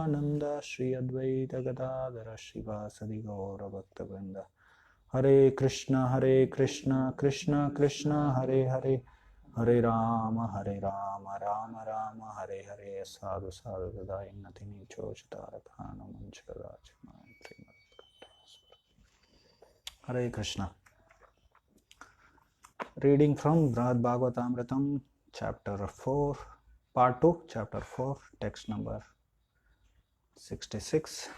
Nityananda Shri Advaita Gadadhara Shivasadi Gaura Bhakta Vrinda. Hare Krishna Krishna Krishna Hare Hare, Hare Rama Rama Rama Hare Hare. Sadhu Sadhu Gadai Natini Chochitarathanam Mancharadachana. Hare Krishna. Reading from Brhad Bhagavatamrta chapter 4, part 2, chapter 4, text number 66.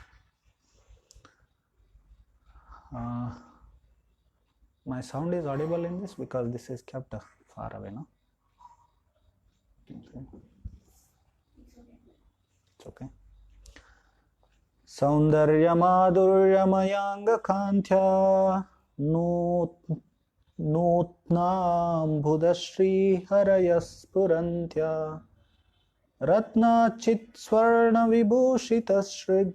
My sound is audible in this because this is kept far away, no? It's okay. Saundaryamaduryamayanga kantya Nutnam Budashri Harayas Ratna Chit Swarna Vibhushitasrid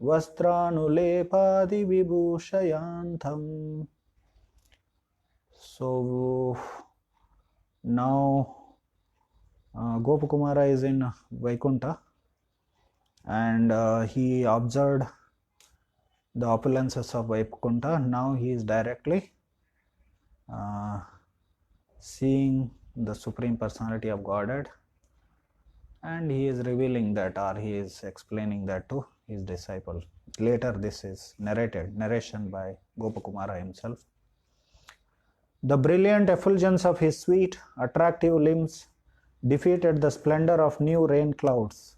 Vastranulepadi Vibhushayantam. So now Gopakumara is in Vaikuntha, and he observed the opulences of Vaikuntha. Now he is directly seeing the Supreme Personality of Godhead, and he is revealing that, or he is explaining that to his disciple. Later this is narration by Gopakumara himself. The brilliant effulgence of his sweet, attractive limbs defeated the splendor of new rain clouds.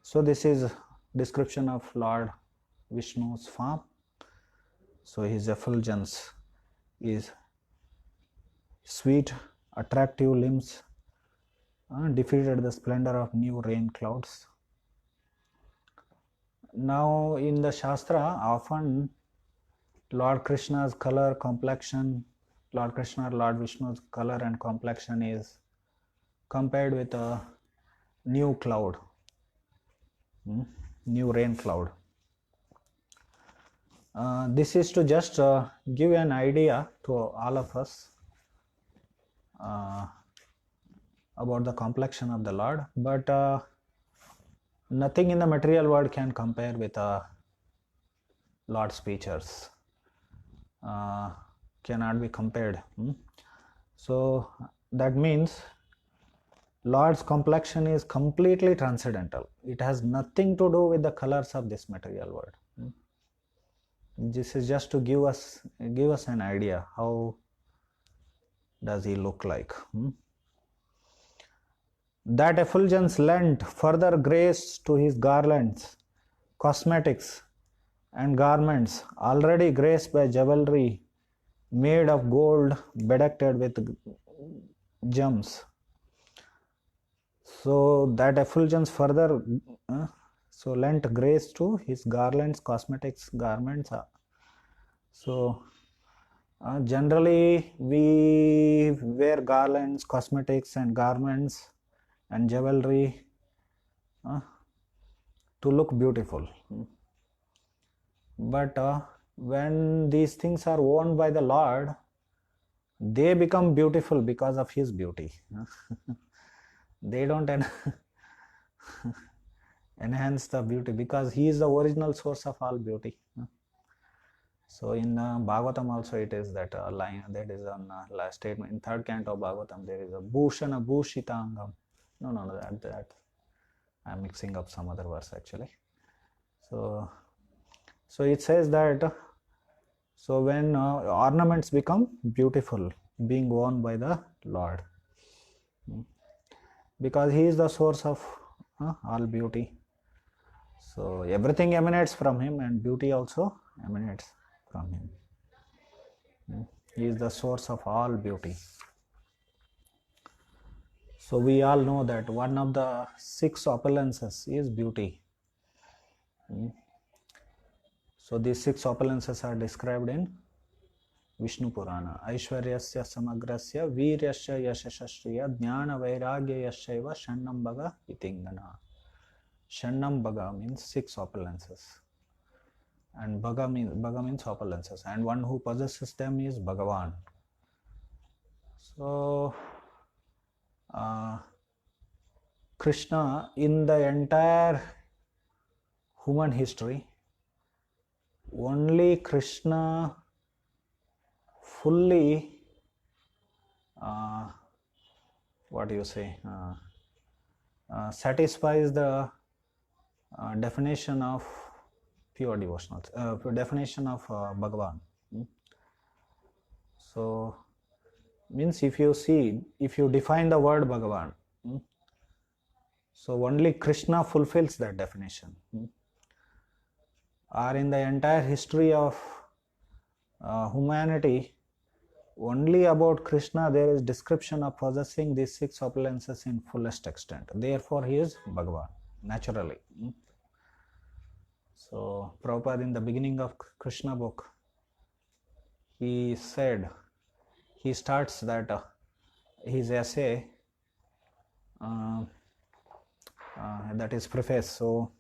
So this is description of Lord Vishnu's form. So his effulgence is sweet, attractive limbs defeated the splendor of new rain clouds. Now in the Shastra, often Lord Krishna's color, complexion, Lord Krishna or Lord Vishnu's color and complexion is compared with a new cloud, new rain cloud. This is to just give an idea to all of us about the complexion of the Lord, but nothing in the material world can compare with Lord's features. Cannot be compared. So that means Lord's complexion is completely transcendental. It has nothing to do with the colors of this material world. This is just to give us an idea how does he look like. That effulgence lent further grace to his garlands, cosmetics and garments already graced by jewelry made of gold bedecked with gems. So that effulgence further lent grace to his garlands, cosmetics, garments. So generally we wear garlands, cosmetics and garments and jewelry to look beautiful. But when these things are worn by the Lord, they become beautiful because of his beauty. They don't enhance the beauty because he is the original source of all beauty. So in Bhagavatam also it is that line that is on last statement in third canto of Bhagavatam, there is a Bhushana Bhushitangam. No, that I'm mixing up some other verse actually. So it says that so when ornaments become beautiful being worn by the Lord, because he is the source of all beauty. So everything emanates from him and beauty also emanates from him. He is the source of all beauty. So we all know that one of the 6 opulences is beauty. So these 6 opulences are described in Vishnu Purana. Aishwaryasya samagrasya viryasya yashashashriya jnana vairagya yashaiva shannam bhaga itingana. Shannam bhaga means 6 opulences. And bhaga means opulences. And one who possesses them is Bhagavan. So Krishna in the entire human history, only Krishna fully what do you say satisfies the definition of pure devotional, definition of Bhagavan. So means if you define the word Bhagavan, so only Krishna fulfills that definition. Or in the entire history of humanity, only about Krishna there is description of possessing these 6 opulences in fullest extent. Therefore, he is Bhagavan, naturally. So, Prabhupada in the beginning of Krishna book, he said, he starts that his essay, that is preface. So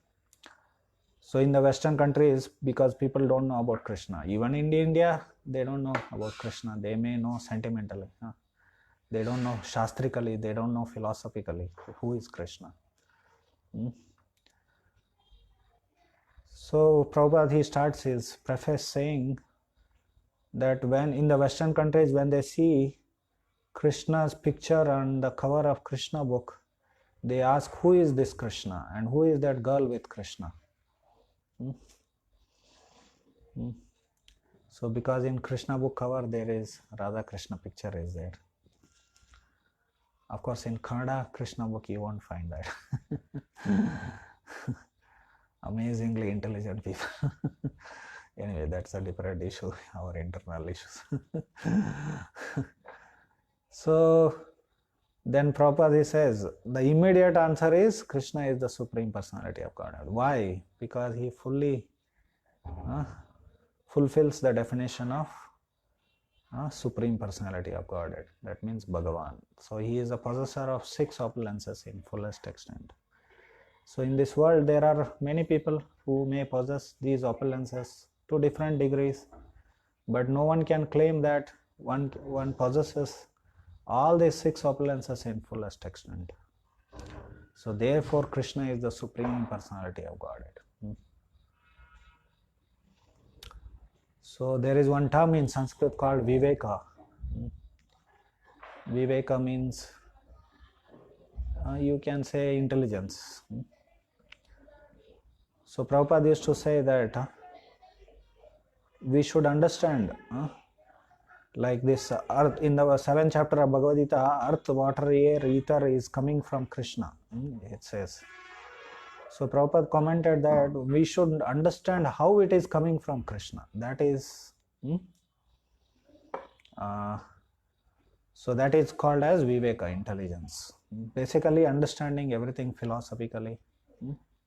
in the Western countries, because people don't know about Krishna, even in India, they don't know about Krishna. They may know sentimentally. They don't know shastrically, they don't know philosophically who is Krishna. So Prabhupada, he starts his preface saying that when in the Western countries, when they see Krishna's picture on the cover of Krishna book, they ask, who is this Krishna and who is that girl with Krishna? So because in Krishna book cover there is Radha Krishna picture is there. Of course in Kannada Krishna book you won't find that. Amazingly intelligent people. Anyway, that's a different issue, our internal issues. So then Prabhupada says, the immediate answer is Krishna is the Supreme Personality of Godhead. Why? Because he fully fulfills the definition of Supreme Personality of Godhead. That means Bhagavan. So he is a possessor of 6 opulences in fullest extent. So in this world there are many people who may possess these opulences to different degrees, but no one can claim that one possesses all these 6 opulences in fullest extent. So therefore Krishna is the Supreme Personality of Godhead. So there is one term in Sanskrit called Viveka. Viveka means you can say intelligence. So Prabhupada used to say that we should understand like this earth, in the 7th chapter of Bhagavad Gita, earth, water, air, ether is coming from Krishna, it says. So Prabhupada commented that we should understand how it is coming from Krishna. That is, so that is called as Viveka, intelligence. Basically understanding everything philosophically,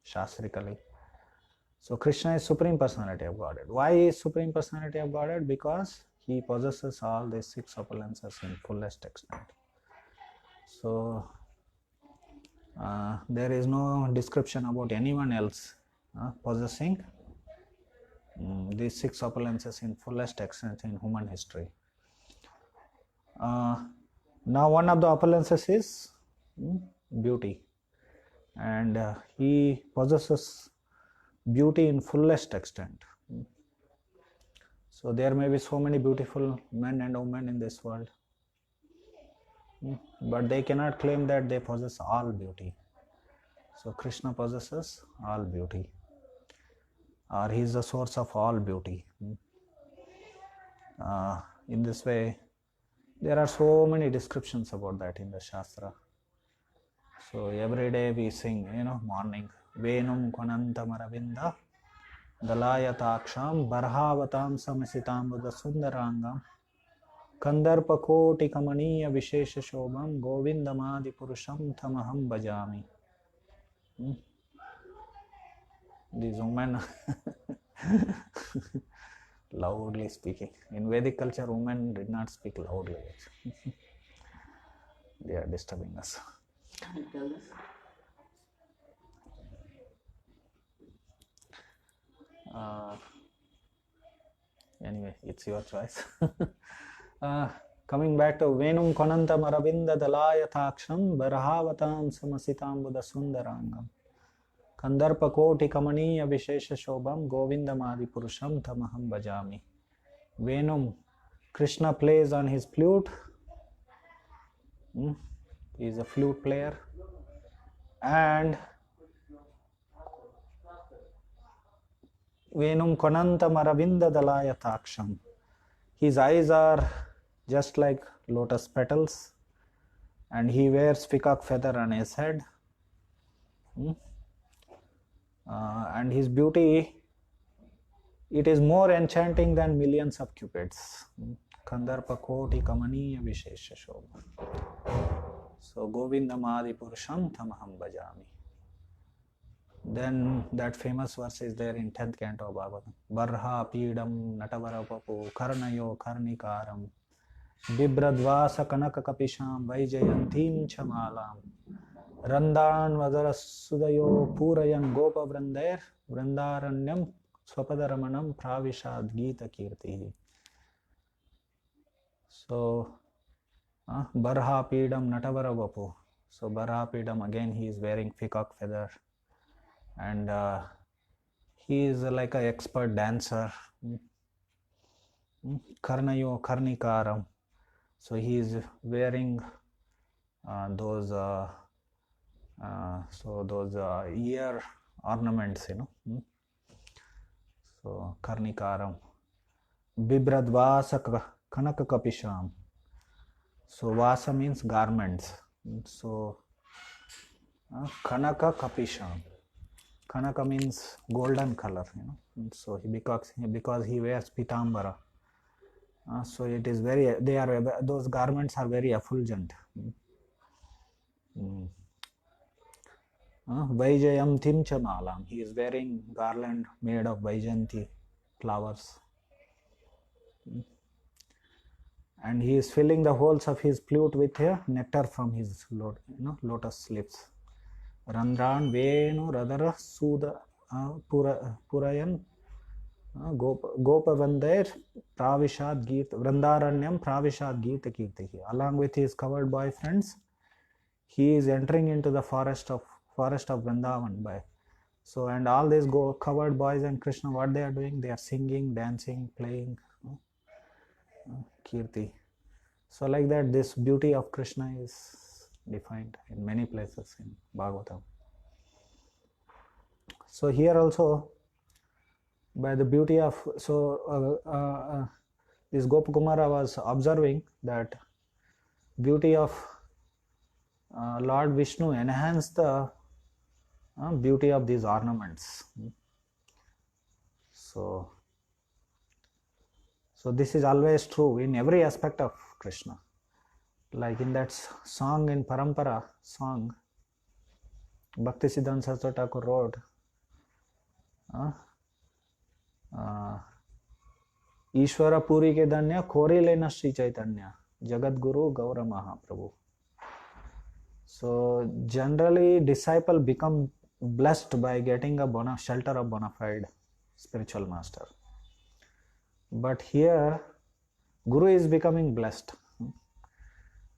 shastrically. So Krishna is Supreme Personality of Godhead. Why is Supreme Personality of Godhead? Because he possesses all these 6 opulences in fullest extent. So there is no description about anyone else possessing these 6 opulences in fullest extent in human history. Now one of the opulences is beauty, and he possesses beauty in fullest extent. So there may be so many beautiful men and women in this world, but they cannot claim that they possess all beauty. So Krishna possesses all beauty, or he is the source of all beauty. In this way, there are so many descriptions about that in the Shastra. So every day we sing, morning, Venum Kwanantam Aravinda Dalayataksham Barhavatam Samasitam Buddha Sundarangam Kandarpa Koti Kamaniya Vishesha Shobham Govindamadi Purusham Tamaham Bhajami. These women loudly speaking. In Vedic culture, women did not speak loudly. They are disturbing us. Anyway, it's your choice. Coming back to Venum Konantam Aravinda Dalayathaaksham Barhavatam Samasitam Buddha Sundarangam Kandarpa Koti Kamaniya Vishesha Shobham Govindamadi Purusham Tamaham Bhajami. Venum, Krishna plays on his flute. He is a flute player. And Venum Konantam Aravinda Dalayathaaksham. His eyes are just like lotus petals, and he wears peacock feather on his head. And his beauty, it is more enchanting than millions of cupids. Kandarpa Koti Kamaniya Vishesha Shobha. So Govindamadi Purusham Tamaham Bhajami. Then that famous verse is there in 10th canto of Bhagavatam. Barha Pidam Natavarapapu Karnayo Karnikaram Bibradvasa Kanaka Kapisham Vaijayantim Chamalam Randan Vadarasudayo Purayan Gopa Vrandair Vrandaranyam Swapadaramanam Pravishad Gita Kirti. So Barha Pidam Natavarapapu. So Barha Pidam, again he is wearing peacock feather. And he is like an expert dancer. Karnayo Karnikaram. So he is wearing those ear ornaments, So Karnikaram. Bibradvasa Kanaka Kapisham. So Vasa means garments. So Kanaka Kapisham. Kanaka means golden color, So because he wears pitambara, so it is very. Those garments are very effulgent. Vaijayam Timcha Malam. He is wearing garland made of Vaijayanti flowers, and he is filling the holes of his flute with nectar from his lotus lips. Randran Venu Radara Suda Purayan Gopa Vandair Pravishad Geet Vrandaranyam Pravishad Geeta Kirti. Along with his covered boyfriends, he is entering into the forest of Vrindavan. So, and all these covered boys and Krishna, what they are doing? They are singing, dancing, playing Kirti. So like that, this beauty of Krishna is defined in many places in Bhagavatam. So here also, by the beauty of, this Gopakumara was observing that beauty of Lord Vishnu enhanced the beauty of these ornaments. So this is always true in every aspect of Krishna. Like in that song in Parampara song, Bhaktisiddhanta Saraswati Thakur wrote, Ishvara Puri ke Danya Khori Lena Sri Chaitanya Jagat Guru Gaura Mahaprabhu. So generally disciple become blessed by getting a shelter of bona fide spiritual master. But here Guru is becoming blessed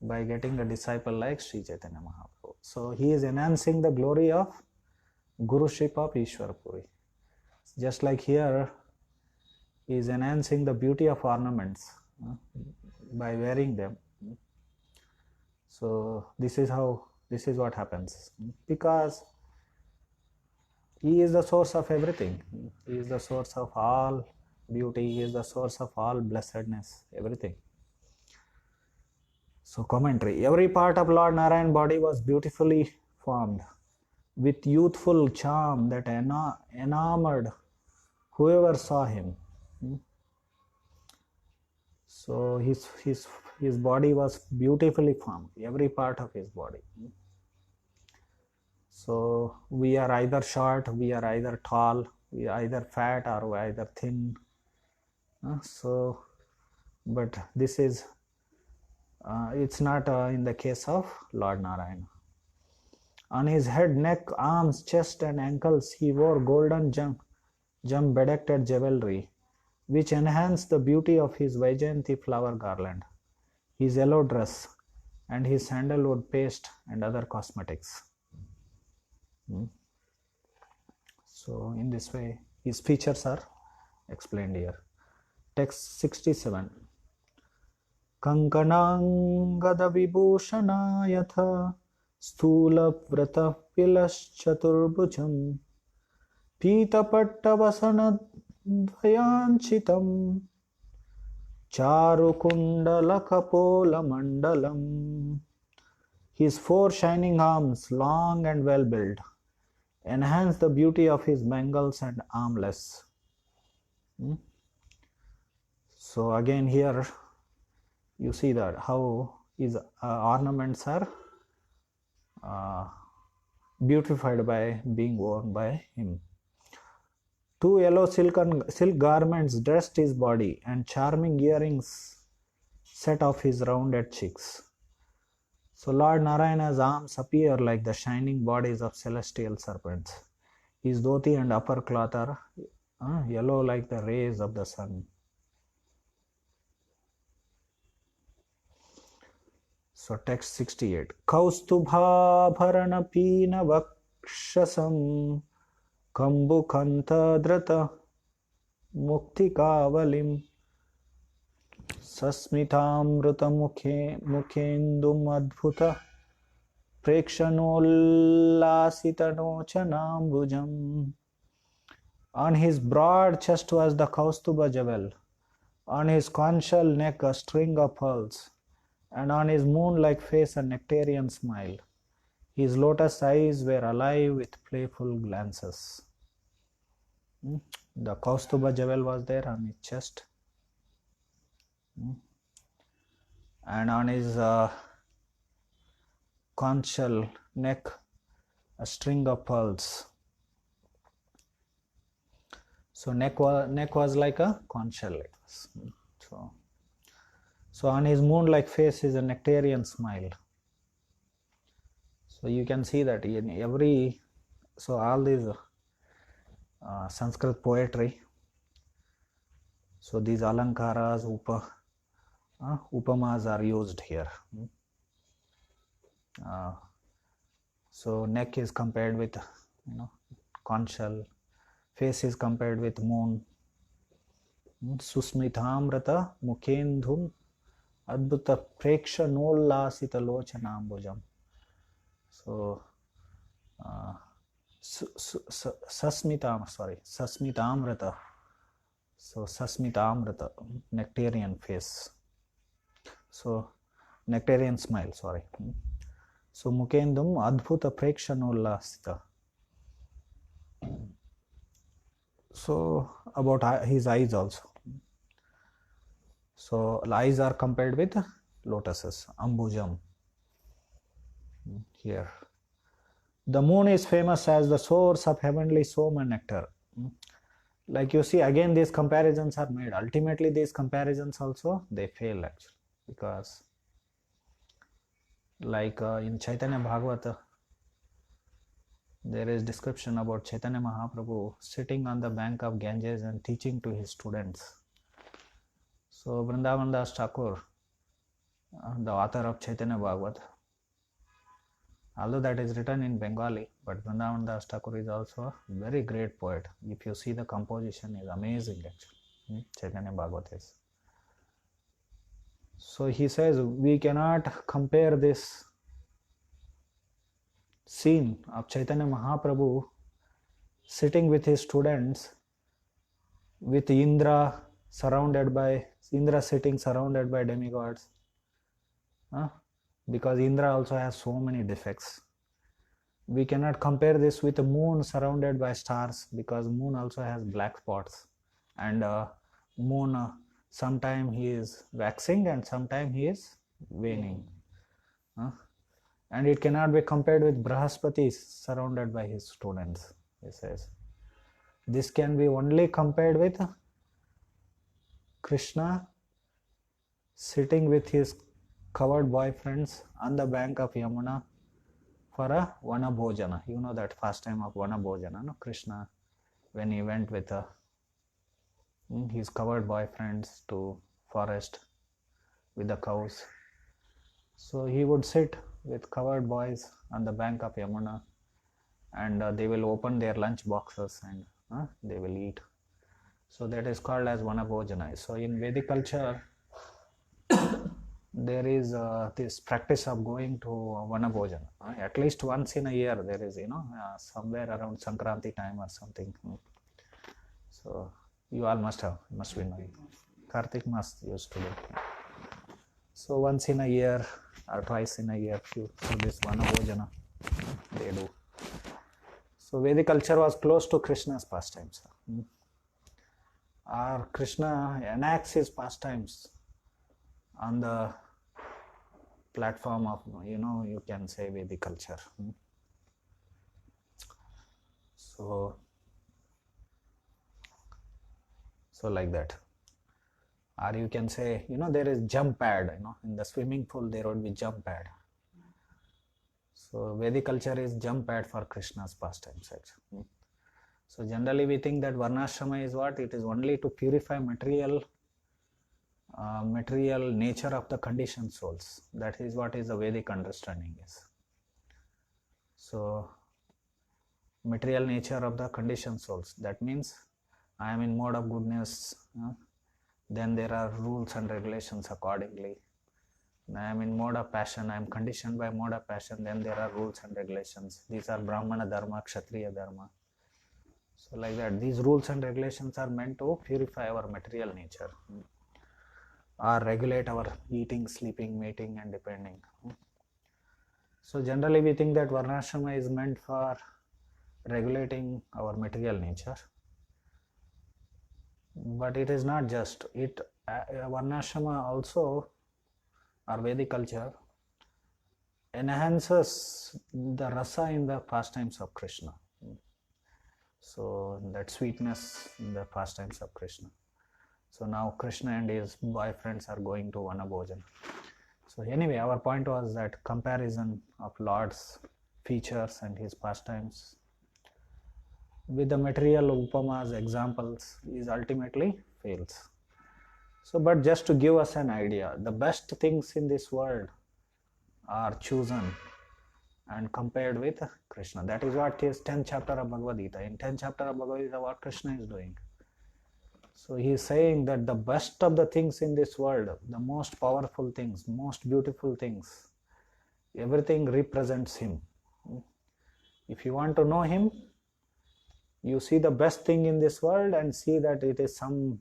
by getting a disciple like Sri Chaitanya Mahaprabhu. So he is enhancing the glory of Guruship of Ishvara Puri. Just like here, he is enhancing the beauty of ornaments by wearing them. So this is what happens. Because he is the source of everything. He is the source of all beauty. He is the source of all blessedness, everything. So commentary. Every part of Lord Narayan's body was beautifully formed with youthful charm that enamored whoever saw him. So his body was beautifully formed, every part of his body. So we are either short, we are either tall, we are either fat or we are either thin. But this is, it's not in the case of Lord Narayana. On his head, neck, arms, chest and ankles, he wore golden gem-bedecked jewelry, which enhanced the beauty of his Vaijayanti flower garland. his yellow dress, and his sandalwood paste and other cosmetics. So in this way, his features are explained here. Text 67. Kankanangada vibhushana yatha sthula vrata pilaschaturbhujam pita pattavasana dvayanchitam charukundala kapola mandalam. His four shining arms, long and well built, enhance the beauty of his bangles and armlets. So again here you see that how his ornaments are beautified by being worn by him. Two yellow silk garments dressed his body, and charming earrings set off his rounded cheeks. So Lord Narayana's arms appear like the shining bodies of celestial serpents. His dhoti and upper cloth are yellow like the rays of the sun. So text 68. Kaustubha bharana pina vakshasam kambukanta drata muktikavalim sasmitamrita mukhendum adbhuta prekshanollasitanochanambujam. On his broad chest was the Kaustuba jewel, on his conchal neck a string of pearls, and on his moon-like face a nectarian smile. His lotus eyes were alive with playful glances. The Kaustuba jewel was there on his chest, and on his conchal neck a string of pearls. So neck was like a conchal. So on his moon-like face is a nectarian smile. So you can see that in every, so all these Sanskrit poetry, so these alankaras, upamas are used here. So neck is compared with conchal, face is compared with moon. Susmitamrata mukhendhum adbhuta preksha nollasita lochanambujam. So sasmitamrata. So sasmitamrata, nectarian face. So nectarian smile, sorry. So mukhendhum adbhuta preksha nollasita. So about his eyes also. So eyes are compared with lotuses, ambujam. Here. The moon is famous as the source of heavenly soma nectar. Like you see, again these comparisons are made. Ultimately these comparisons also, they fail actually. Because like in Chaitanya Bhagavata, there is description about Chaitanya Mahaprabhu sitting on the bank of Ganges and teaching to his students. So Vrindavan Das Thakur, the author of Chaitanya Bhagavat, although that is written in Bengali, but Vrindavan Das Thakur is also a very great poet. If you see the composition, is amazing actually. Chaitanya Bhagavat is. So he says we cannot compare this scene of Chaitanya Mahaprabhu sitting with his students with Indra sitting surrounded by demigods, because Indra also has so many defects. We cannot compare this with the moon surrounded by stars, because moon also has black spots, and moon sometime he is waxing and sometime he is waning. And it cannot be compared with Brahaspati surrounded by his students, he says. This can be only compared with Krishna sitting with his covered boyfriends on the bank of Yamuna for a Vana Bhojana. You know that pastime of Vana Bhojana, no? Krishna, when he went with his covered boyfriends to forest with the cows. So he would sit with covered boys on the bank of Yamuna, and they will open their lunch boxes and they will eat. So that is called as Vanabhojana. So in Vedic culture, there is this practice of going to Vanabhojana. At least once in a year, there is, somewhere around Sankranti time or something. So you all must be knowing. Kartik must used to do. So once in a year or twice in a year, so this Vanabhojana they do. So Vedic culture was close to Krishna's pastimes. Or Krishna enacts his pastimes on the platform of, you can say Vedic culture. So like that. Or you can say, there is jump pad, in the swimming pool there would be jump pad. So Vedic culture is jump pad for Krishna's pastimes. So generally we think that Varnashrama is what? It is only to purify material nature of the conditioned souls. That is what is the Vedic understanding is. So material nature of the conditioned souls. That means I am in mode of goodness. Then there are rules and regulations accordingly. I am in mode of passion. I am conditioned by mode of passion. Then there are rules and regulations. These are Brahmana Dharma, Kshatriya Dharma. So like that, these rules and regulations are meant to purify our material nature, or regulate our eating, sleeping, mating and depending. So generally we think that Varnashrama is meant for regulating our material nature. But it is not just. Varnashrama also, or Vedic culture, enhances the rasa in the pastimes of Krishna. So that sweetness in the pastimes of Krishna. So now Krishna and his boyfriends are going to Vanabhojana. So anyway, our point was that comparison of Lord's features and his pastimes with the material upamas, examples, is ultimately fails. So, but just to give us an idea, the best things in this world are chosen and compared with Krishna. That is what is 10th chapter of Bhagavad Gita. In 10th chapter of Bhagavad Gita, what Krishna is doing. So he is saying that the best of the things in this world, the most powerful things, most beautiful things, everything represents him. If you want to know him, you see the best thing in this world and see that it is some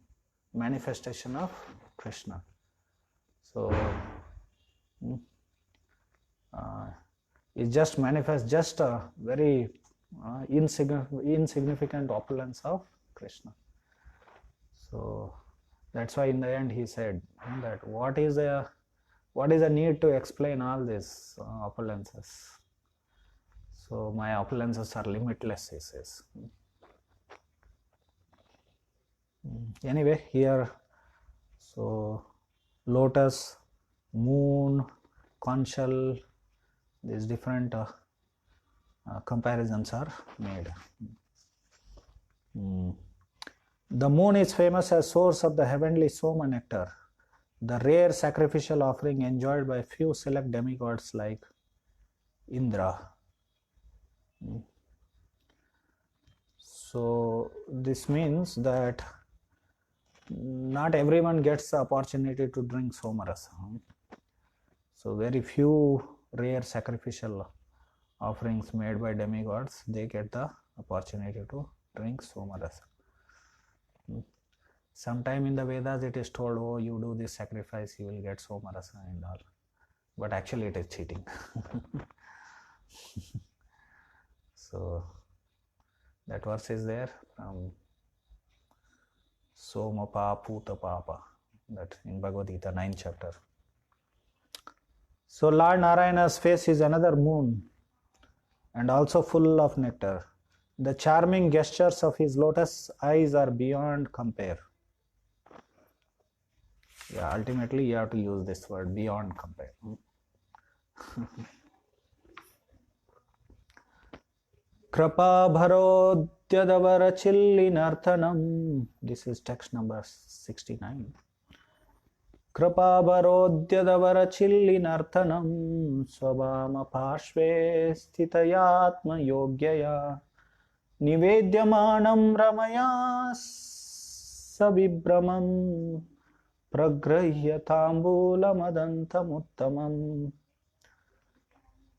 manifestation of Krishna. So it just manifests just a very insignificant opulence of Krishna. So that's why in the end he said that what is a need to explain all these opulences. So my opulences are limitless, he says. Anyway, here, so lotus, moon, conch shell, these different comparisons are made. The moon is famous as source of the heavenly soma nectar, the rare sacrificial offering enjoyed by few select demigods like Indra. So this means that not everyone gets the opportunity to drink somarasa. So very few rare sacrificial offerings made by demigods, they get the opportunity to drink somarasa. Sometime in the Vedas it is told, oh, you do this sacrifice, you will get somarasa and all. But actually it is cheating. So that verse is there from Somapa Puta Papa, that in Bhagavad Gita 9th chapter. So Lord Narayana's face is another moon and also full of nectar. The charming gestures of his lotus eyes are beyond compare. Yeah, ultimately you have to use this word, beyond compare. Krapa Bharodyadavara Chillinarthanam. This is text number 69. कृपावरोद्यदवरचिल्लिनर्तनं स्ववामपार्श्वे स्थितयात्मयोग्यया निवेद्यमानं Ramya सविभ्रमं प्रगृह्य ताम्बूलमदन्तमुत्तमम्.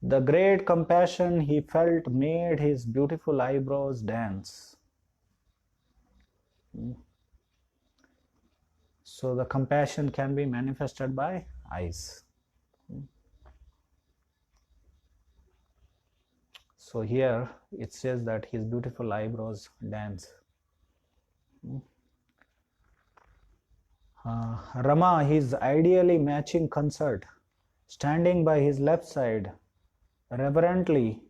The great compassion he felt made his beautiful eyebrows dance. So the compassion can be manifested by eyes. So here it says that his beautiful eyebrows dance. Rama, his ideally matching consort, standing by his left side, reverently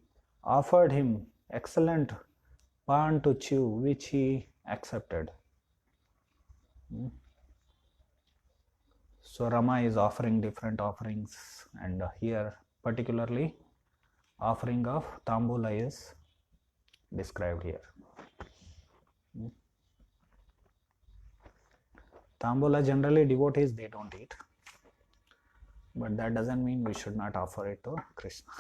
offered him excellent pan to chew, which he accepted. So Rama is offering different offerings, and here particularly offering of Tambula is described here. Tambula generally devotees they don't eat, but that doesn't mean we should not offer it to Krishna.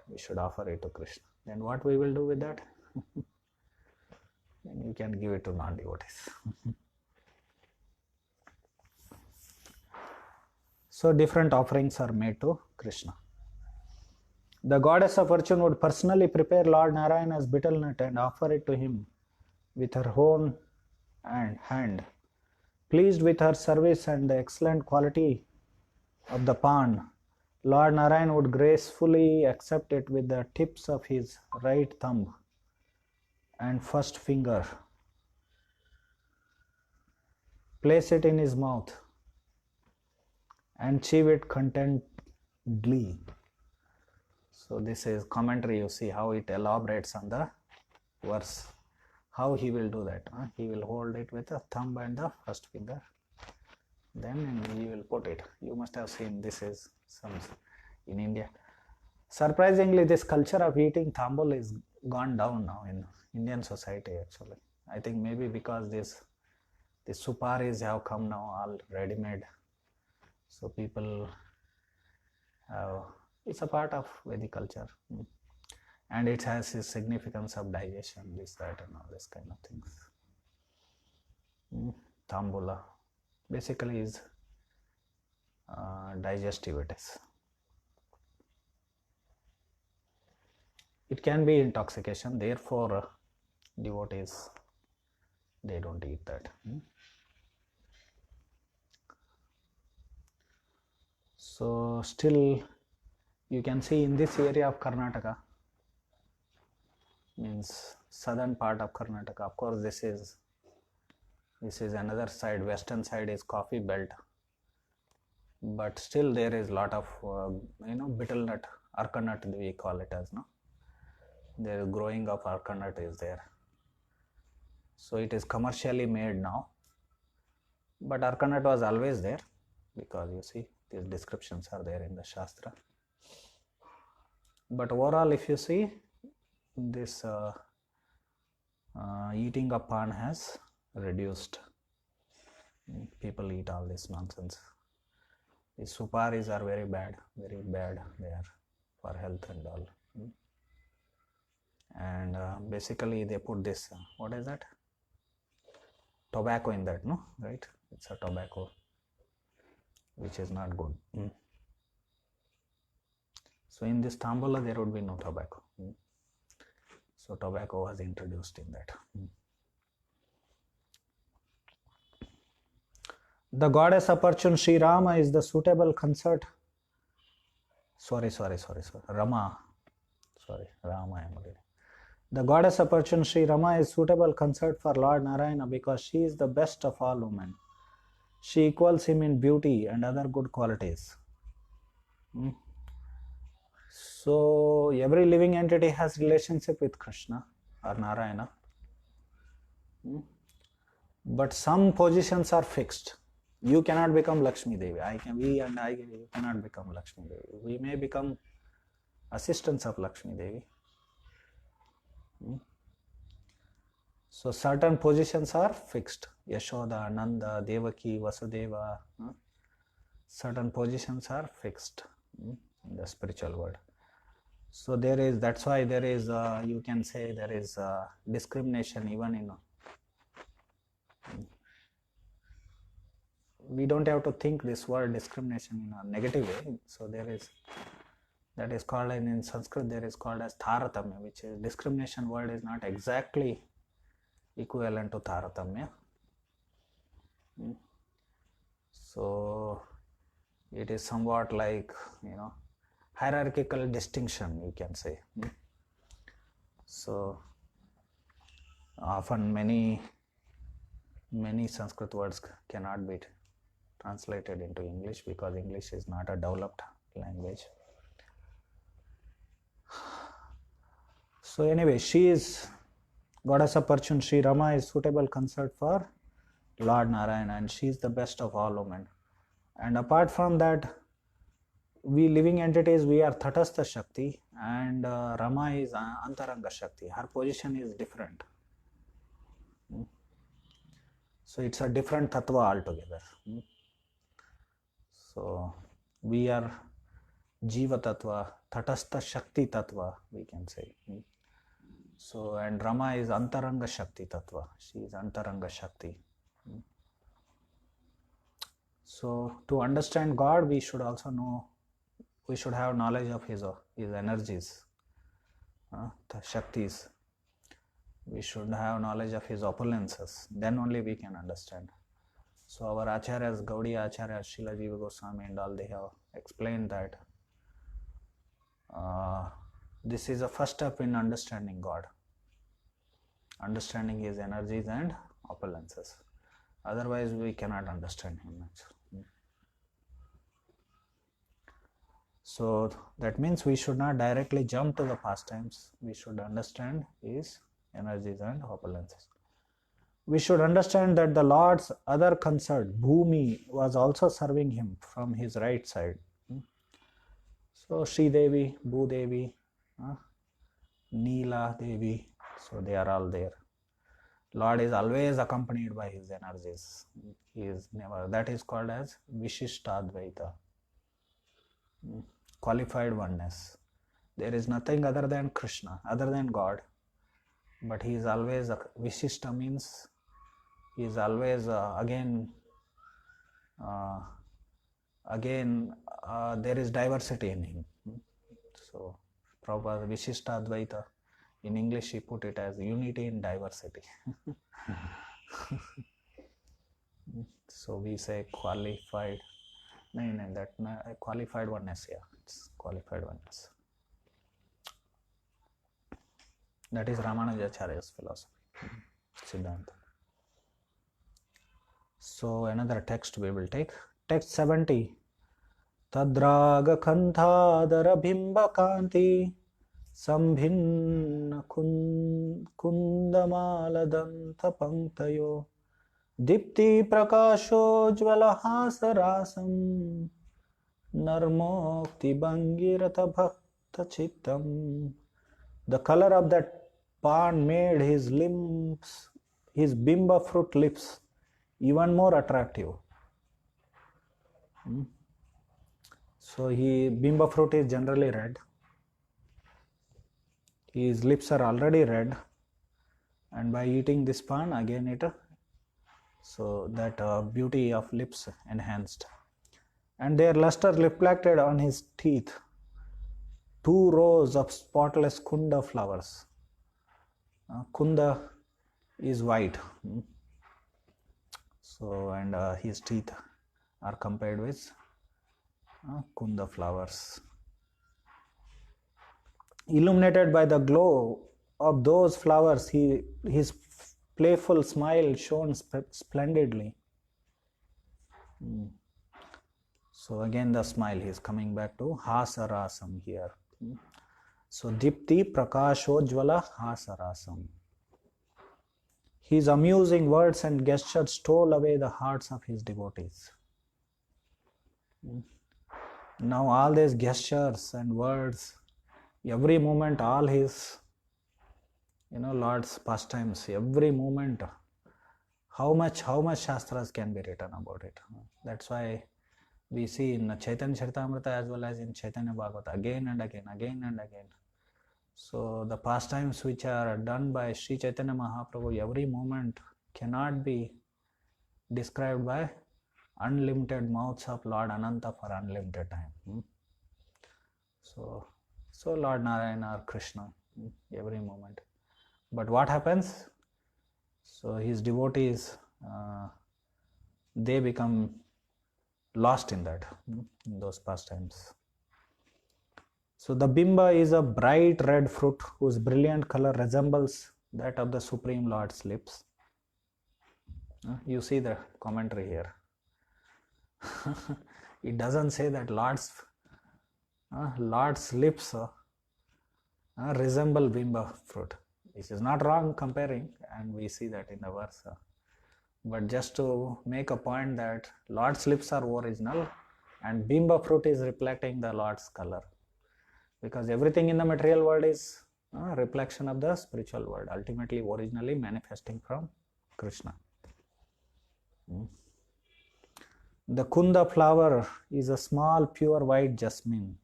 We should offer it to Krishna. Then what we will do with that? Then you can give it to non-devotees. So different offerings are made to Krishna. The goddess of fortune would personally prepare Lord Narayana's betel nut and offer it to him with her own hand. Pleased with her service and the excellent quality of the pan, Lord Narayana would gracefully accept it with the tips of his right thumb and first finger, place it in his mouth and chew it contentedly. So this is commentary, you see how it elaborates on the verse. How he will do that? He will hold it with the thumb and the first finger. Then he will put it. You must have seen this is some in India. Surprisingly, this culture of eating thambul is gone down now in Indian society actually. I think maybe because these suparis have come now all ready-made. So people have, it's a part of Vedic culture. And it has its significance of digestion, this, that, and all this kind of things. Thambula basically is digestivities. It can be intoxication, therefore devotees, they don't eat that. So still you can see in this area of Karnataka, means southern part of Karnataka. Of course, this is another side. Western side is coffee belt, but still there is lot of betel nut, arka nut we call it as, no. There is growing of arka nut is there. So it is commercially made now, but arka nut was always there, because you see these descriptions are there in the Shastra. But overall, if you see, this eating of pan has reduced. People eat all this nonsense. These suparis are very bad they are for health and all. And basically they put this, what is that? Tobacco in that, no? Right? It's a tobacco, which is not good. So in this tambula there would be no tobacco. So tobacco was introduced in that. The goddess of fortune Sri Rama is the suitable consort. Rama. Rama I am reading. The goddess of fortune Sri Rama is suitable consort for Lord Narayana because she is the best of all women. She equals him in beauty and other good qualities. So every living entity has relationship with Krishna or Narayana. But some positions are fixed. You cannot become Lakshmi Devi. You cannot become Lakshmi Devi. We may become assistants of Lakshmi Devi. So certain positions are fixed. Yashoda, Nanda, Devaki, Vasudeva. Certain positions are fixed in the spiritual world. So there is, that's why there is, you can say there is discrimination even in, we don't have to think this word discrimination in a negative way. So there is, that is called in Sanskrit, there is called as Taratamya, which is discrimination word is not exactly equivalent to Taratamya. So it is somewhat like, hierarchical distinction, you can say. So often many Sanskrit words cannot be translated into English because English is not a developed language. So anyway, she is goddess of fortune. Sri Rama is suitable consort for Lord Narayana, and she is the best of all women. And apart from that, we living entities, we are Tatastha Shakti, and Rama is Antaranga Shakti. Her position is different. So it's a different tattva altogether. So we are Jiva tattva, Tatastha Shakti tattva, we can say. So, and Rama is Antaranga Shakti tattva. She is Antaranga Shakti. So to understand God, we should also know, we should have knowledge of his energies, the Shaktis. We should have knowledge of his opulences. Then only we can understand. So our Acharyas, Gaudiya Acharya, Srila Jiva Goswami and all, they have explained that this is a first step in understanding God. Understanding his energies and opulences. Otherwise we cannot understand him much. So that means we should not directly jump to the pastimes. We should understand his energies and opulences. We should understand that the Lord's other consort, Bhumi, was also serving him from his right side. So Sri Devi, Bhu Devi, Neela Devi, so they are all there. Lord is always accompanied by his energies. He is never, that is called as Vishishtadvaita, qualified oneness. There is nothing other than Krishna, other than God, but he is always, Vishishta means he is always there is diversity in him. So Prabhupada Vishishtadvaita, in English he put it as unity in diversity. So we say qualified, qualified oneness, yeah, it's qualified oneness. That is Ramanujacharya's philosophy, Siddhanta. So another text we will take, text 70. Tadraga khanthadara bhimba kanti sambhinna kundamala danta panktayo dipti prakasho jvala hasarasam narmokti bangirata bhakta chittam. The color of that pan made his limbs, his bimba fruit lips, even more attractive. So bimba fruit is generally red. His lips are already red, and by eating this pan, again so that beauty of lips enhanced. And their luster reflected on his teeth. 2 rows of spotless kunda flowers. Kunda is white. So, and his teeth are compared with kunda flowers. Illuminated by the glow of those flowers, his playful smile shone splendidly. So again the smile, he is coming back to hasarasam here. So Dipti Prakashojvala Hasarasam. His amusing words and gestures stole away the hearts of his devotees. Now all these gestures and words, every moment all his Lord's pastimes, every moment, how much Shastras can be written about it. That's why we see in Chaitanya Charitamrita as well as in Chaitanya Bhagavata again and again. So the pastimes which are done by Sri Chaitanya Mahaprabhu, every moment cannot be described by unlimited mouths of Lord Ananta for unlimited time. So Lord Narayana or Krishna, every moment. But what happens? So his devotees, they become lost in that, in those pastimes. So the bimba is a bright red fruit whose brilliant color resembles that of the Supreme Lord's lips. You see the commentary here. It doesn't say that Lord's lips resemble bimba fruit. This is not wrong comparing, and we see that in the verse. But just to make a point that Lord's lips are original and bimba fruit is reflecting the Lord's color. Because everything in the material world is a reflection of the spiritual world, ultimately, originally manifesting from Krishna. The kunda flower is a small pure white jasmine.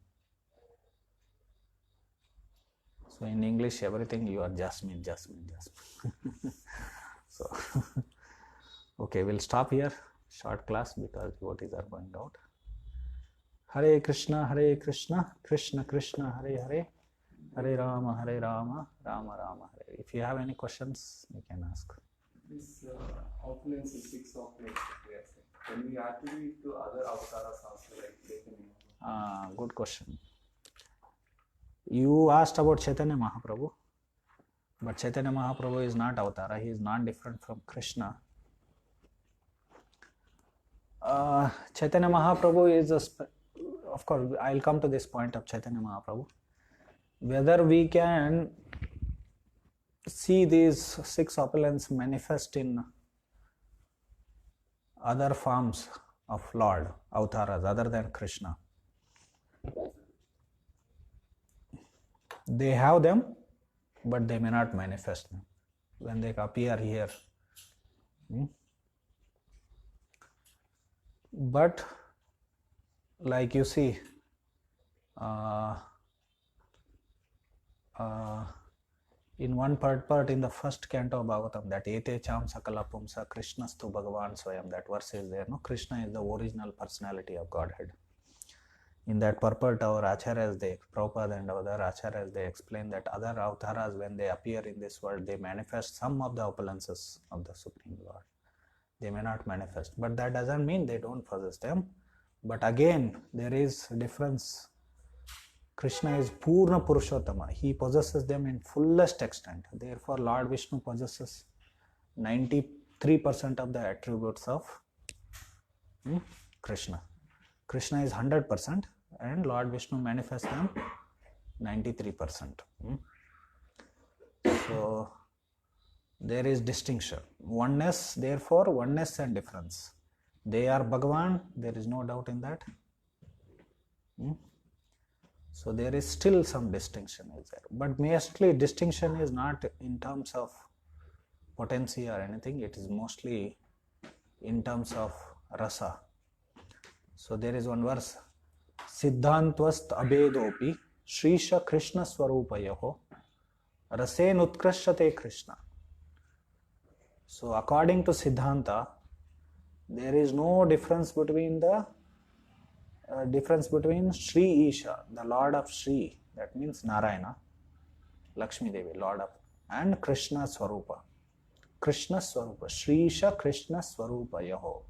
So in English, everything you are jasmine. So, okay, we'll stop here. Short class because devotees are going out. Hare Krishna, Krishna Krishna, Hare Hare, Hare Rama, Rama Rama, Hare. If you have any questions, you can ask. This opulence is 6 opulence that we are saying. Can we attribute to other avatars also, like Chaitanya? Good question. You asked about Chaitanya Mahaprabhu, but Chaitanya Mahaprabhu is not avatara. He is not different from Krishna. Chaitanya Mahaprabhu is of course, I'll come to this point of Chaitanya Mahaprabhu. Whether we can see these 6 opulence manifest in other forms of Lord, avatars other than Krishna. They have them, but they may not manifest them when they appear here. But like you see, in one part in the first canto of Bhagavatam, that Ete Cham Sakala Pumsa Krishnastu Bhagavan Swayam, that verse is there. No, Krishna is the original personality of Godhead. In that purport, our acharyas, Prabhupada and other acharyas, they explain that other avatars, when they appear in this world, they manifest some of the opulences of the Supreme Lord. They may not manifest, but that doesn't mean they don't possess them. But again, there is a difference. Krishna is Purna Purushottama. He possesses them in fullest extent. Therefore, Lord Vishnu possesses 93% of the attributes of Krishna. Krishna is 100% and Lord Vishnu manifests them 93%. So, there is distinction. Oneness, therefore, oneness and difference. They are Bhagavan, there is no doubt in that. So there is still some distinction is there. But mostly distinction is not in terms of potency or anything, it is mostly in terms of rasa. So there is one verse, Siddhantvast abhedopi Shrisha Krishna Swarupayaho Rasen Utkrashate Krishna. So according to Siddhanta, there is no difference between Sri Isha, the Lord of Sri, that means Narayana, Lakshmi Devi, Lord of, and Krishna Swarupa. Krishna Swarupa, Sri Isha Krishna Swarupa Yaho.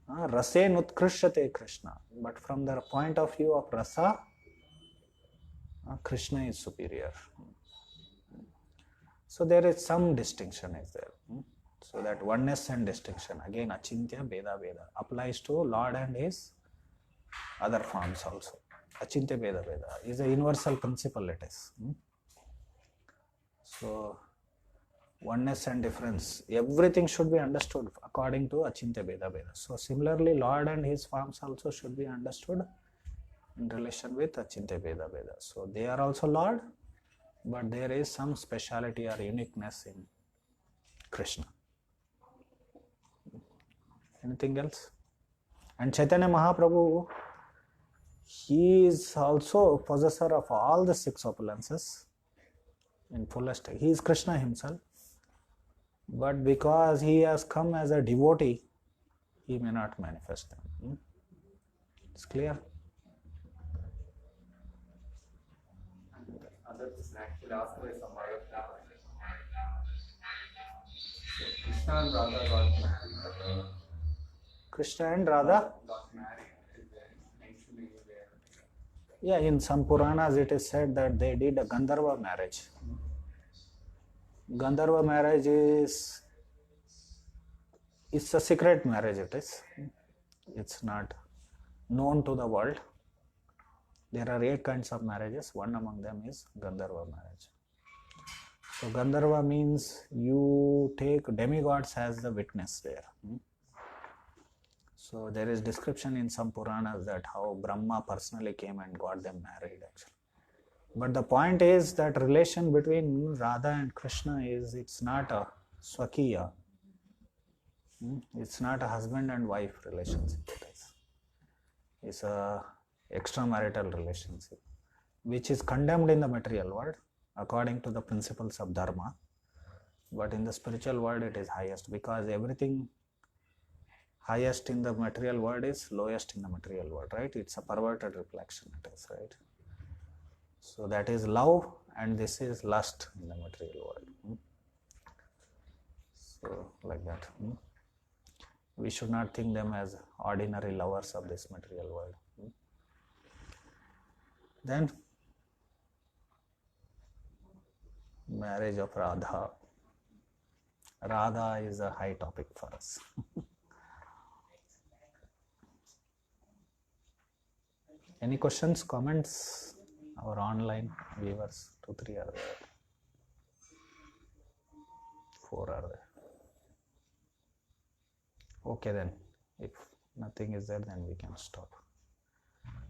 Rasen Utkrishate Krishna. But from the point of view of rasa, Krishna is superior. So there is some distinction is there. So that oneness and distinction, again Achintya Beda Beda, applies to Lord and his other forms also. Achintya Beda Beda is a universal principle it is. So oneness and difference, everything should be understood according to Achintya Beda Beda. So similarly, Lord and his forms also should be understood in relation with Achintya Beda Beda. So they are also Lord, but there is some speciality or uniqueness in Krishna. Anything else? And Chaitanya Mahaprabhu, he is also possessor of all the 6 opulences in fullest. He is Krishna himself, but because he has come as a devotee, he may not manifest them. It's clear? Other person actually asked by some other Krishna and Radha got married. Krishna and Radha? Got married. Actually, Yeah, in some Puranas it is said that they did a Gandharva marriage. Gandharva marriage is, it's a secret marriage, it is. It's not known to the world. There are 8 kinds of marriages. One among them is Gandharva marriage. So Gandharva means you take demigods as the witness there. So there is description in some Puranas that how Brahma personally came and got them married actually. But the point is that relation between Radha and Krishna is, it's not a Swakiya. It's not a husband and wife relationship. It's a extramarital relationship, which is condemned in the material world according to the principles of dharma. But in the spiritual world it is highest, because everything highest in the material world is lowest in the material world, right? It's a perverted reflection, it is, right? So that is love and this is lust in the material world. So like that. We should not think them as ordinary lovers of this material world. Then marriage of Radha. Radha is a high topic for us. Any questions, comments? Our online viewers, 2, 3 are there. 4 are there. Okay then, if nothing is there, then we can stop.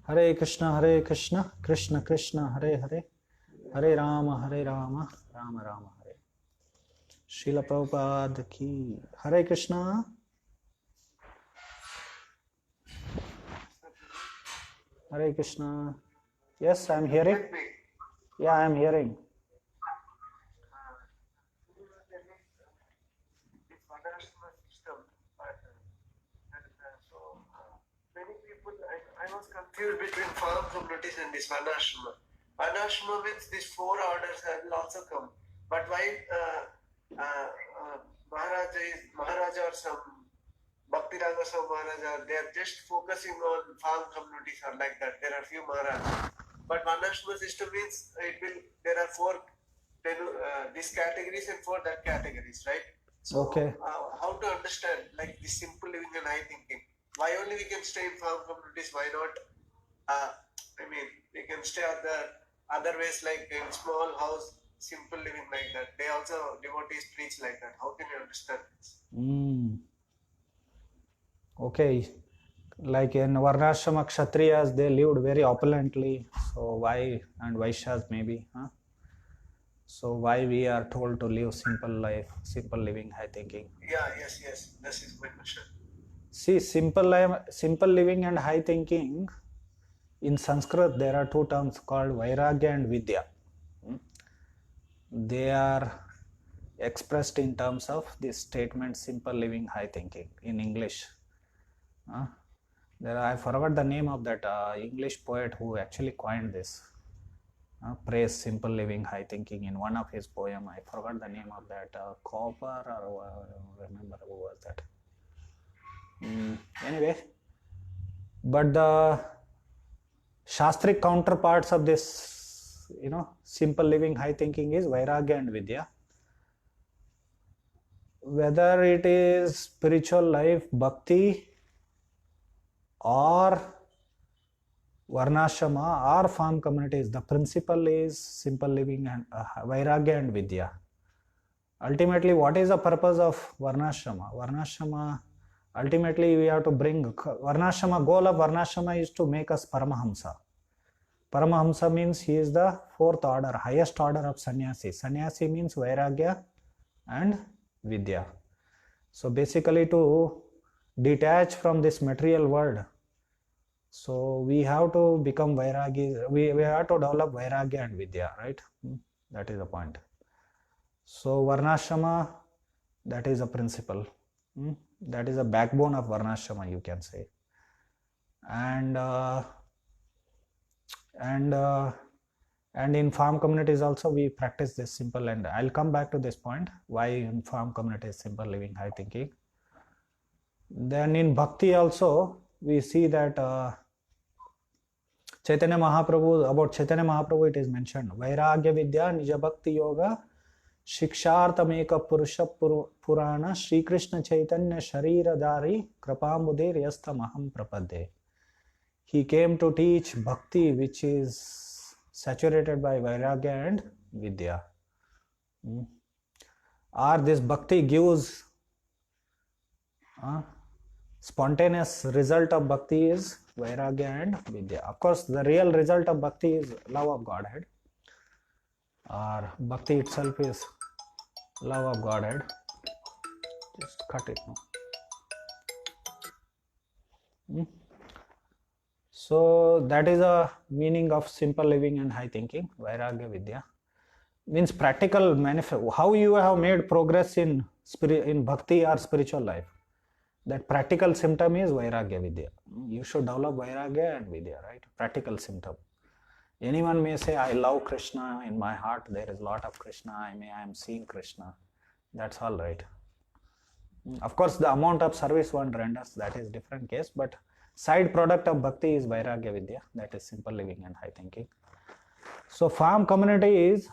Hare Krishna, Krishna Krishna, Hare Hare, Hare Rama, Rama Rama, Hare. Srila Prabhupada ki. Hare Krishna. Hare Krishna. Yes, I am hearing. Yeah, I am hearing. I was confused between farm communities and this Vanashrama. Vanashrama means these 4 orders will also come. But why Maharaja or some Bhakti Raga Maharaja, they are just focusing on farm communities or like that. There are few Maharajas. But Vanashrama system means there are 4 these categories and 4 that categories, right? So okay. How to understand like this simple living and high thinking? Why only we can stay in farm communities? Why not? We can stay other ways like in small house, simple living like that. They also, devotees preach like that. How can you understand this? Okay. Like in Varnashrama Kshatriyas, they lived very opulently. So why, and Vaishyas maybe, so why we are told to live simple life, simple living, high thinking? Yeah, yes. This is my question. See, simple living and high thinking, in Sanskrit there are 2 terms called Vairagya and Vidya. They are expressed in terms of this statement, simple living, high thinking, in English. I forgot the name of that English poet who actually coined this. Praise simple living, high thinking in one of his poem. I forgot the name of that. Copper or remember who was that. Anyway, but the Shastric counterparts of this, simple living, high thinking is Vairagya and Vidya. Whether it is spiritual life, bhakti, or Varnashrama or farm communities, the principle is simple living and Vairagya and Vidya. Ultimately, what is the purpose of Varnashrama? Varnashrama, ultimately we have to bring, goal of Varnashrama is to make us Paramahamsa. Paramahamsa means he is the fourth order, highest order of sannyasi. Sannyasi means vairagya and vidya. So basically to detach from this material world, so we have to become vairagi, we have to develop vairagya and vidya, right? That is the point. So varnashrama, that is a principle. That is a backbone of varnashrama, you can say. And in farm communities also we practice this simple, and I'll come back to this point, why in farm communities simple living, high thinking. Then in bhakti also we see that Chaitanya Mahaprabhu, about Chaitanya Mahaprabhu it is mentioned, Vairagya Vidya Nija Bhakti Yoga Shikshartameka Purusha Purana Sri Krishna Chaitanya Shariradari Krapambudir Yastamaham Prapadde. He came to teach bhakti which is saturated by Vairagya and Vidya. Or this bhakti gives spontaneous result of bhakti is Vairagya and Vidya. Of course, the real result of bhakti is love of Godhead, or bhakti itself is love of Godhead. Just cut it now. So that is a meaning of simple living and high thinking, Vairagya Vidya. Means practical manifest, how you have made progress in bhakti or spiritual life. That practical symptom is Vairagya Vidya. You should develop Vairagya and Vidya, right? Practical symptom. Anyone may say, I love Krishna, in my heart there is a lot of Krishna, I am seeing Krishna. That's all right. Of course, the amount of service one renders, that is different case, but side product of bhakti is Vairagya Vidya, that is simple living and high thinking. So farm communities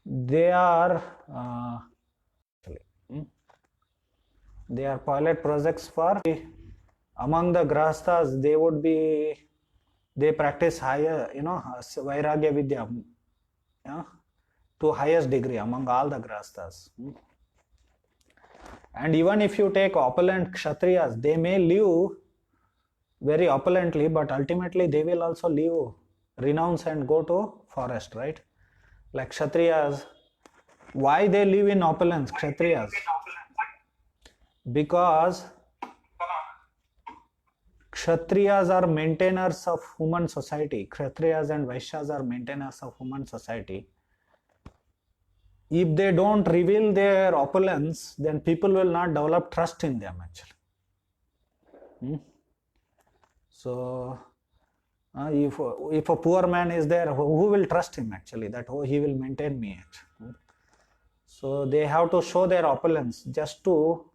they are pilot projects for, among the grahasthas, they practice higher, Vairagya Vidya, to highest degree among all the grahasthas. And even if you take opulent kshatriyas, they may live very opulently, but ultimately they will also renounce and go to forest, right? Like kshatriyas, why they live in opulence, kshatriyas? Because kshatriyas are maintainers of human society. Kshatriyas and vaishyas are maintainers of human society. If they don't reveal their opulence, then people will not develop trust in them actually. So if a poor man is there, who will trust him actually, that he will maintain me actually. So they have to show their opulence just to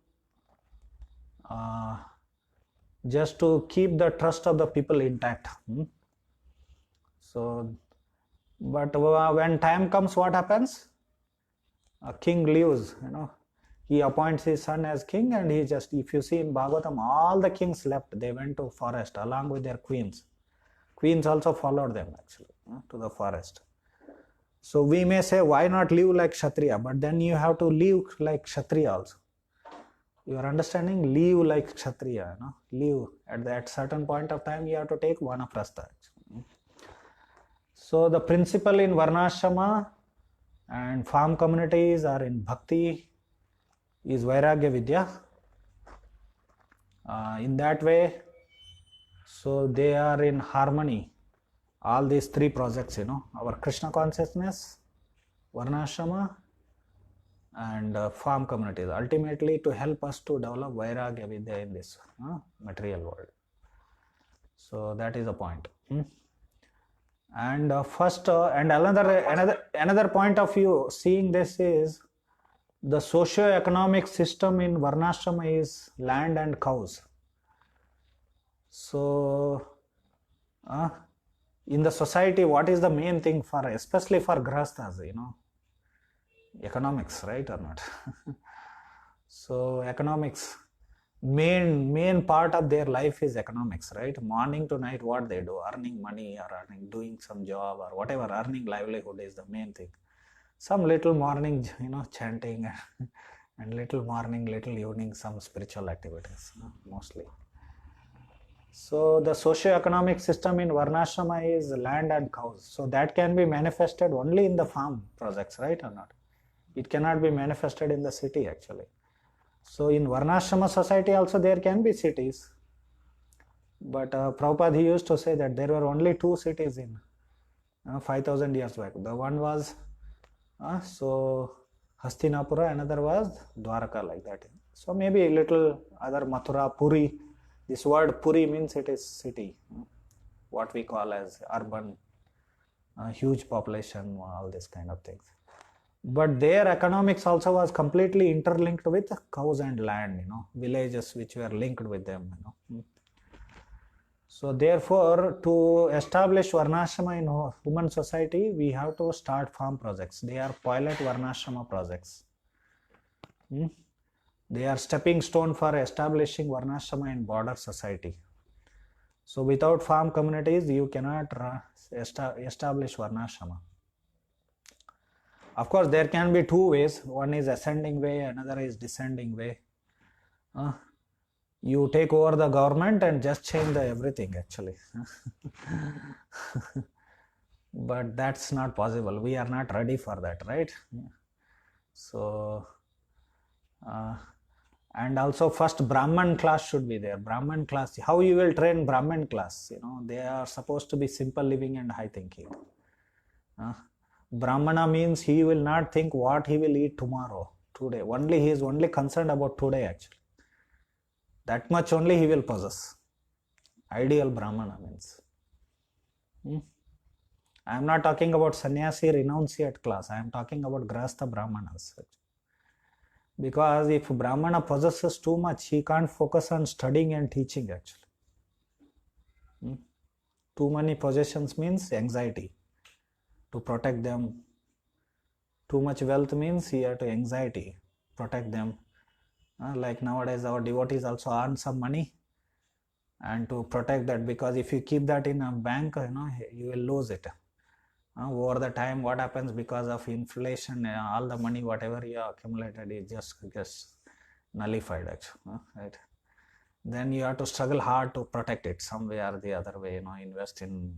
keep the trust of the people intact. So, but when time comes, what happens? A king leaves, he appoints his son as king, and if you see in Bhagavatam, all the kings left, they went to forest along with their queens. Queens also followed them actually to the forest. So we may say, why not live like Kshatriya? But then you have to live like Kshatriya also. You are understanding? Live like Kshatriya, live at that certain point of time, you have to take Vanaprastha. So the principle in Varnashrama and farm communities or in bhakti is Vairagya Vidya. In that way, so they are in harmony. All these three projects, our Krishna consciousness, Varnashrama, and farm communities, ultimately to help us to develop Vairagya Vidya in this material world. So that is the point. And first, and another point of view seeing this is the socio-economic system in Varnashrama is land and cows. So in the society, what is the main thing for, especially for grahasthas, economics, right or not? So economics, main part of their life is economics, right? Morning to night, what they do, earning money or doing some job or whatever, earning livelihood is the main thing. Some little morning, chanting, and little morning, little evening, some spiritual activities, mostly. So the socio-economic system in Varnashrama is land and cows. So that can be manifested only in the farm projects, right or not? It cannot be manifested in the city actually. So in Varnashrama society also there can be cities. But Prabhupada, he used to say that there were only two cities in 5,000 years back. The one was Hastinapura, another was Dwaraka, like that. So maybe a little other Mathura, Puri. This word Puri means it is city, what we call as urban, huge population, all these kind of things. But their economics also was completely interlinked with cows and land, villages which were linked with them, So therefore, to establish Varnashrama in human society, we have to start farm projects. They are pilot Varnashrama projects. They are stepping stone for establishing Varnashrama in border society. So without farm communities, you cannot establish Varnashrama. Of course, there can be two ways. One is ascending way, another is descending way. You take over the government and just change everything actually. But that's not possible. We are not ready for that, right? So, and also first Brahman class should be there. Brahman class, how you will train Brahman class? They are supposed to be simple living and high thinking. Brahmana means he will not think what he will eat tomorrow, today. He is only concerned about today actually. That much only he will possess. Ideal Brahmana means. I am not talking about sannyasi renunciate class. I am talking about grahastha Brahmanas. Because if Brahmana possesses too much, he can't focus on studying and teaching actually. Too many possessions means anxiety. To protect them. Too much wealth means he has to anxiety. Protect them. Like nowadays our devotees also earn some money and to protect that, because if you keep that in a bank, you will lose it. Over the time, what happens because of inflation, all the money whatever you accumulated is just gets nullified actually, right? Then you have to struggle hard to protect it some way or the other way, invest in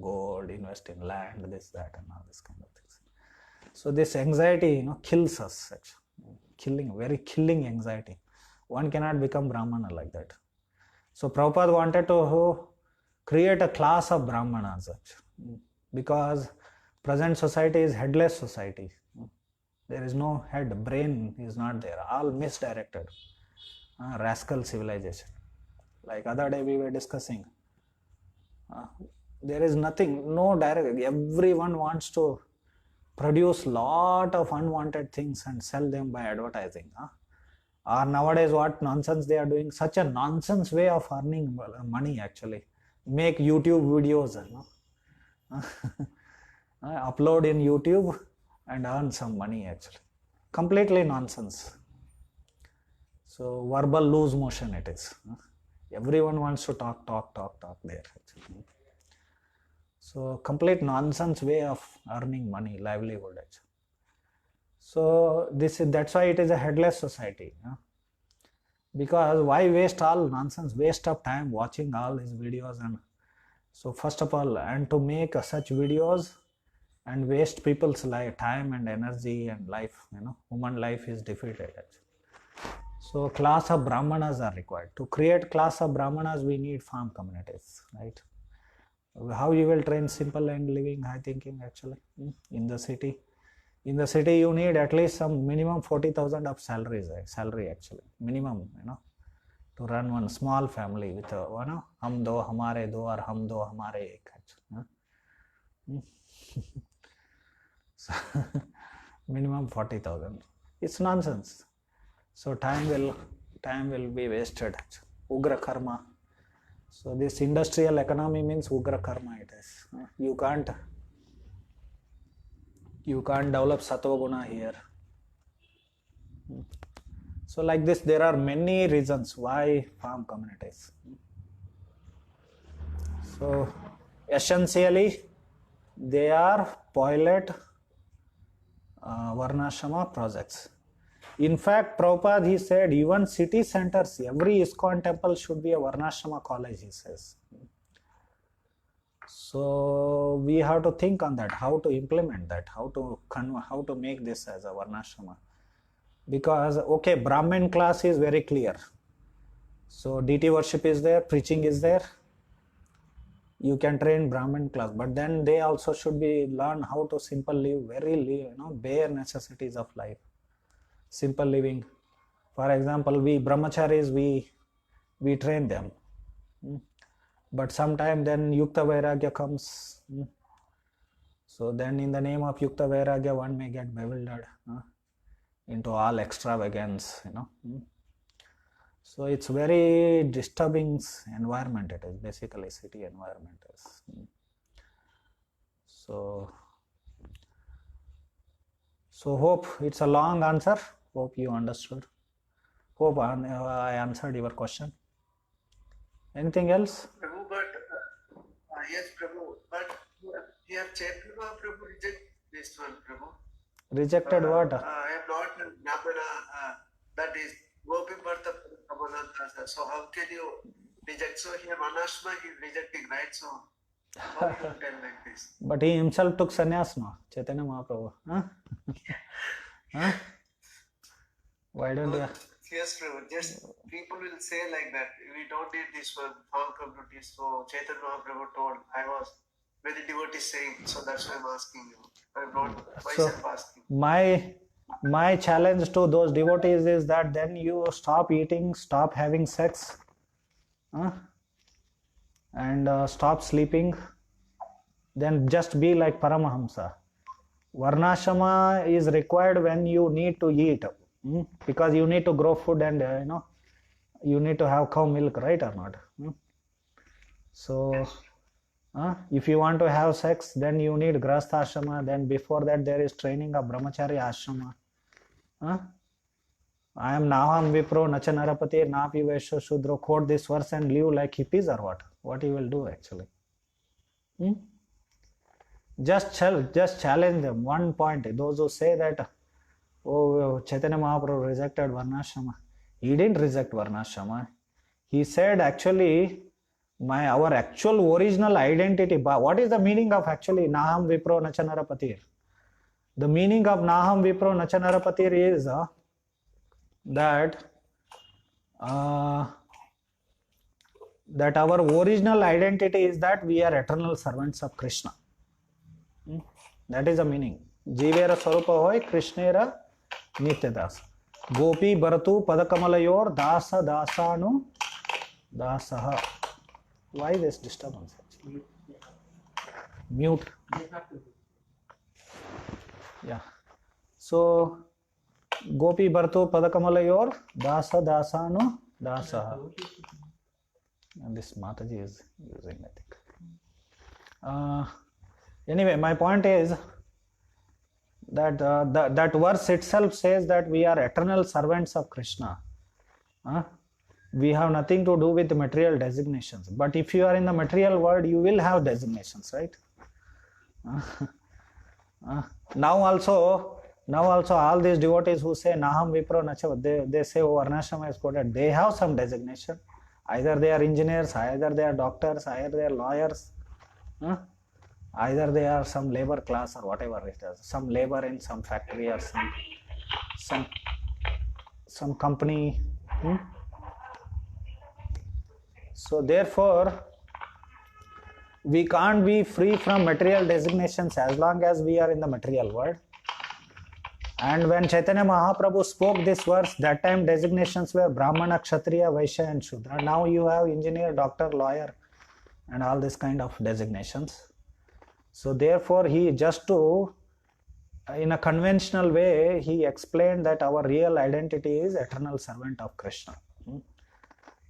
gold, invest in land, this, that and all this kind of things. So this anxiety, kills us actually. Very killing anxiety. One cannot become Brahmana like that. So Prabhupada wanted to create a class of Brahmanas because present society is headless society. There is no head, brain is not there, all misdirected. Rascal civilization. Like other day we were discussing. There is nothing, no direct, everyone wants to produce lot of unwanted things and sell them by advertising. Or nowadays what nonsense they are doing, such a nonsense way of earning money actually. Make YouTube videos, upload in YouTube and earn some money actually. Completely nonsense. So verbal loose motion it is. Everyone wants to talk there actually. So complete nonsense way of earning money, livelihood. So that's why it is a headless society. Because why waste all nonsense, waste of time watching all these videos? And so first of all, and to make such videos and waste people's time and energy and life, human life is defeated. So class of Brahmanas are required. To create class of Brahmanas, we need farm communities, right? How you will train simple and living, high thinking actually in the city? In the city, you need at least some minimum 40,000 of salary actually, minimum, to run one small family with hum do hamare do or hum do hamare ek. So, minimum 40,000. It's nonsense. So time will be wasted. Ugra karma. So this industrial economy means ugra karma it is. You can't develop sattva guna here. So like this, there are many reasons why farm communities. So essentially, they are pilot Varnashrama projects. In fact, Prabhupada, he said, even city centers, every ISKCON temple should be a Varnashrama college, he says. So we have to think on that, how to implement that, how to make this as a Varnashrama. Because, okay, Brahmin class is very clear. So deity worship is there, preaching is there. You can train Brahmin class, but then they also should be learn how to simple live, bare necessities of life, simple living. For example, we brahmacharis, we train them. But sometime then Yukta Vairagya comes. So then in the name of Yukta Vairagya, one may get bewildered into all extravagance, So it's very disturbing environment. It is basically city environment. So hope it's a long answer. Hope you understood. Hope I answered your question. Anything else? Prabhu, but yes, Prabhu, but here Chaitanya Prabhu reject this one, Prabhu. Rejected what? I am not Brahmana, that is Gopi Bharta Prabhupada. So how can you reject? So here Manashma he is rejecting, right? So how you tell like this? But he himself took sannyas, no? Chaitanya Mahaprabhu. Huh? Why don't you? Yes, Prabhu. Just people will say like that. We don't need this one, form communities. So Chaitanya Mahaprabhu told, I was very devotee saying, so that's why I'm asking you. I'm not myself asking. My challenge to those devotees is that then you stop eating, stop having sex, and stop sleeping. Then just be like Paramahamsa. Varnashrama is required when you need to eat, because you need to grow food and you need to have cow milk, right or not? So if you want to have sex, then you need Grahastha Ashrama. Then before that there is training of Brahmachari Ashrama. I am Naham Vipro Nacha Narapati Napi Vaishya Shudro. Quote this verse and live like hippies or what? What you will do actually? Just challenge them. One point. Those who say that, oh, Chaitanya Mahaprabhu rejected Varnashrama. He didn't reject Varnashrama. He said actually, our actual original identity. What is the meaning of actually Naham Vipro Nacha Narapatir? The meaning of Naham Vipro Nacha Narapatir is that our original identity is that we are eternal servants of Krishna. That is the meaning. Jivera Swarupa hoy Krishnera Nityadas. Gopi Bharatu Padakamalayur Dasa Dasanu Dasaha. Why this disturbance? Mute. Yeah. So Gopi Bharatu Padakamalayur Dasa Dasanu Dasaha. And this Mataji is using, I think. Anyway, my point is that that verse itself says that we are eternal servants of Krishna. We have nothing to do with material designations. But if you are in the material world, you will have designations, right? Now also all these devotees who say Naham Vipro Nacha, they say Varnashrama is quoted. They have some designation. Either they are engineers, either they are doctors, either they are lawyers. Either they are some labor class or whatever it is, some labor in some factory or some company. So therefore, we can't be free from material designations as long as we are in the material world. And when Chaitanya Mahaprabhu spoke this verse, that time designations were Brahmana, Kshatriya, Vaishya and Shudra. Now you have engineer, doctor, lawyer and all this kind of designations. So therefore, he just to, in a conventional way, he explained that our real identity is eternal servant of Krishna.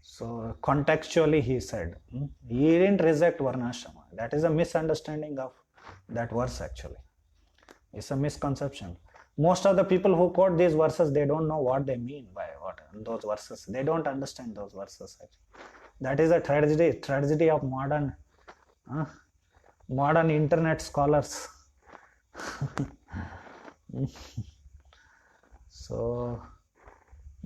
So contextually he said, he didn't reject Varnashrama. That is a misunderstanding of that verse actually. It's a misconception. Most of the people who quote these verses, they don't know what they mean by those verses. They don't understand those verses actually. That is a tragedy of modern internet scholars. So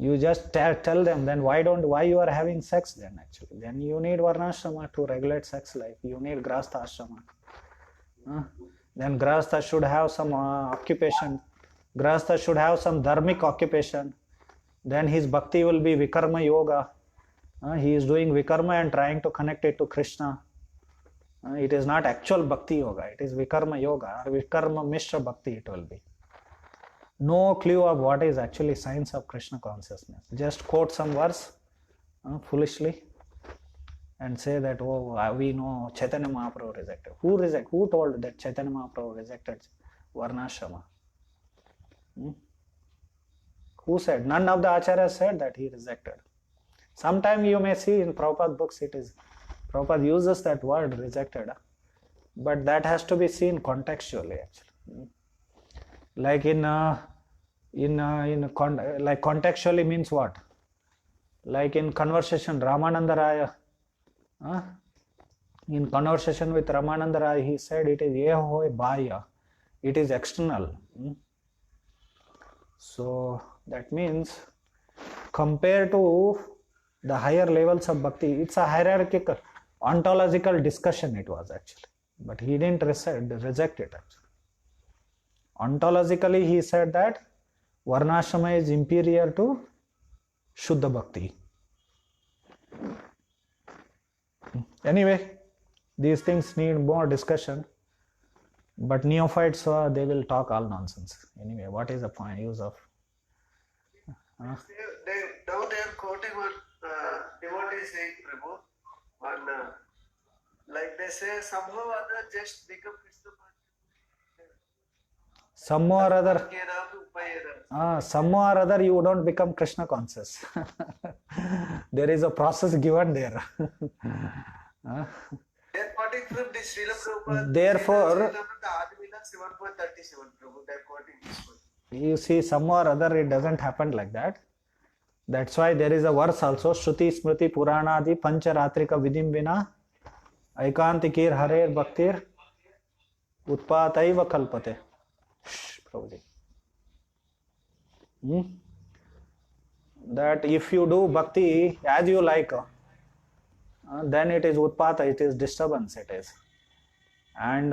You just tell them, then why you are having sex then actually? Then you need varnashrama to regulate sex life. You need grahastha ashrama. Then grahastha should have some occupation. Grahastha should have some dharmic occupation. Then his bhakti will be vikarma yoga. He is doing vikarma and trying to connect it to Krishna. It is not actual bhakti yoga. It is vikarma yoga or vikarma mishra bhakti it will be. No clue of what is actually science of Krishna consciousness. Just quote some verse foolishly and say that, oh, we know Chaitanya Mahaprabhu rejected. Who told that Chaitanya Mahaprabhu rejected varnashrama? Who said? None of the acharyas said that he rejected. Sometime you may see in Prabhupada books, Prabhupada uses that word rejected, but that has to be seen contextually actually. Like like contextually means what? Like in conversation, Ramananda Raya, in conversation with Ramananda Raya, he said it is yehoy bhaya, it is external. So that means compared to the higher levels of bhakti, it's a hierarchical, ontological discussion it was actually, but he didn't reject it actually. Ontologically he said that varnashrama is inferior to Shuddha Bhakti. Anyway, these things need more discussion, but neophytes, they will talk all nonsense. Anyway, what is the point, use of? Now they are quoting one devotee saying, Prabhu, one, like they say, somehow or other just become Krishna Some or other you don't become Krishna conscious. There is a process given there. They are quoting from this Srila Prabhupada. Therefore, 7.37 Prabhu, they are quoting this one. You see, some or other it doesn't happen like that. That's why there is a verse also, Shruti Smriti Puranadi Pancharatrika Vidim Vina Aikantikir Harer Bhaktir Utpataiva Kalpate. Prabhuji. That if you do bhakti as you like, then it is utpata, it is disturbance, it is. And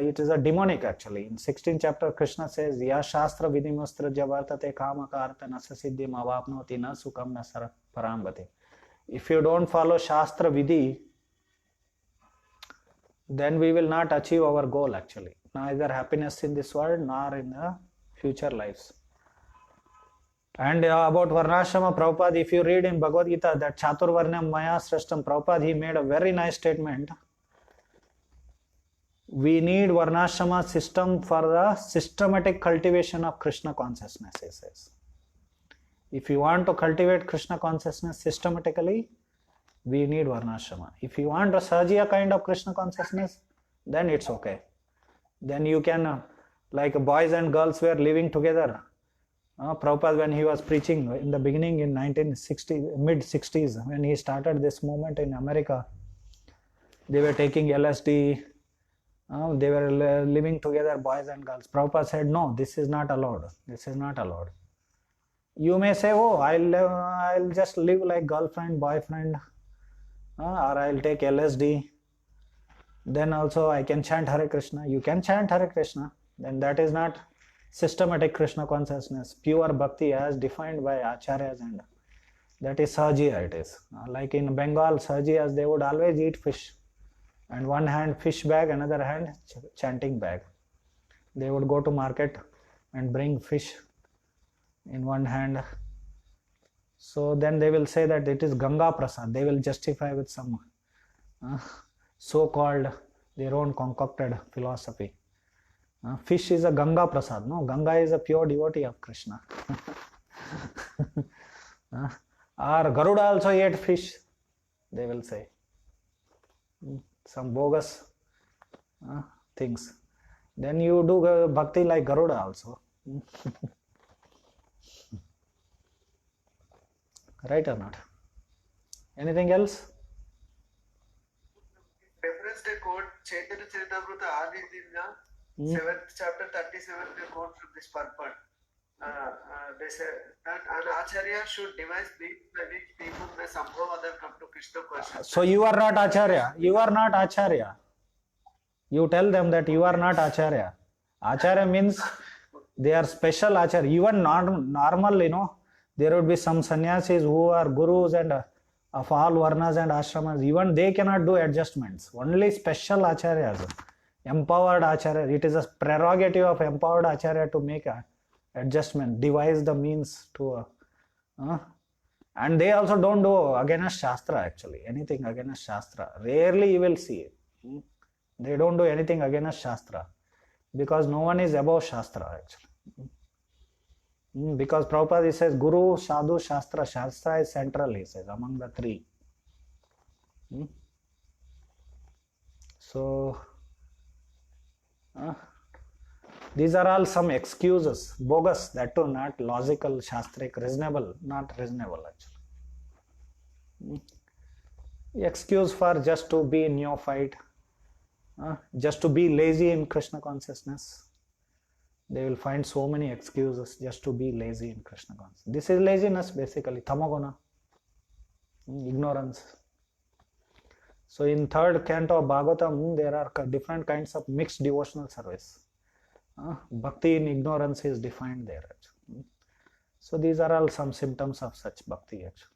it is a demonic actually. In 16th chapter, Krishna says, Ya Shastra Vidimastra Javartate Kamakarta Nasa Siddhim Avapnoti Na Sukam Nasara Parambati. If you don't follow Shastra Vidhi, then we will not achieve our goal actually. Neither happiness in this world nor in the future lives. And about Varnashrama, Prabhupada, if you read in Bhagavad Gita that Chaturvarnyam Maya Srashtam, Prabhupada, he made a very nice statement. We need Varnashrama system for the systematic cultivation of Krishna consciousness, he says. If you want to cultivate Krishna consciousness systematically, we need Varnashrama. If you want a Sahajiya kind of Krishna consciousness, then it's okay. Then you can, like boys and girls were living together. Prabhupada, when he was preaching in the beginning in mid-60s, when he started this movement in America, they were taking LSD, they were living together, boys and girls. Prabhupada said, no, this is not allowed. This is not allowed. You may say, oh, I'll just live like girlfriend, boyfriend, or I'll take LSD. Then also I can chant Hare Krishna. You can chant Hare Krishna. Then that is not systematic Krishna consciousness, pure bhakti as defined by acharyas, and that is Sahajiya it is. Like in Bengal, Sahajiyas, they would always eat fish. And one hand fish bag, another hand chanting bag. They would go to market and bring fish in one hand. So then they will say that it is Ganga Prasad. They will justify with some so-called their own concocted philosophy. Fish is a Ganga Prasad. No, Ganga is a pure devotee of Krishna. Or Garuda also ate fish, they will say. Some bogus things. Then you do bhakti like Garuda also. Right or not? Anything else? Reference they quote Chaitanya Charitamrita Adi Divya, 7th chapter 37, they quote from this purport. they say that an acharya should devise means by which people may somehow or other come to Krishna consciousness. So you are not Acharya. You are not Acharya. You tell them that you are not Acharya. Acharya means they are special Acharya. Even normal, there would be some sannyasis who are gurus and of all varnas and ashramas. Even they cannot do adjustments. Only special Acharyas, empowered Acharya. It is a prerogative of empowered Acharya to make a adjustment, devise the means to and they also don't do against Shastra actually, anything against Shastra. Rarely you will see it. They don't do anything against Shastra because no one is above Shastra actually. Because Prabhupada he says Guru, Sadhu, Shastra. Shastra is central, he says, among the three. So these are all some excuses, bogus, that too not logical, shastric, reasonable, not reasonable actually. Excuse for just to be neophyte, just to be lazy in Krishna consciousness. They will find so many excuses just to be lazy in Krishna consciousness. This is laziness basically, tamoguna, ignorance. So in third canto of Bhagavatam, there are different kinds of mixed devotional service. Bhakti in ignorance is defined there actually. So these are all some symptoms of such bhakti actually.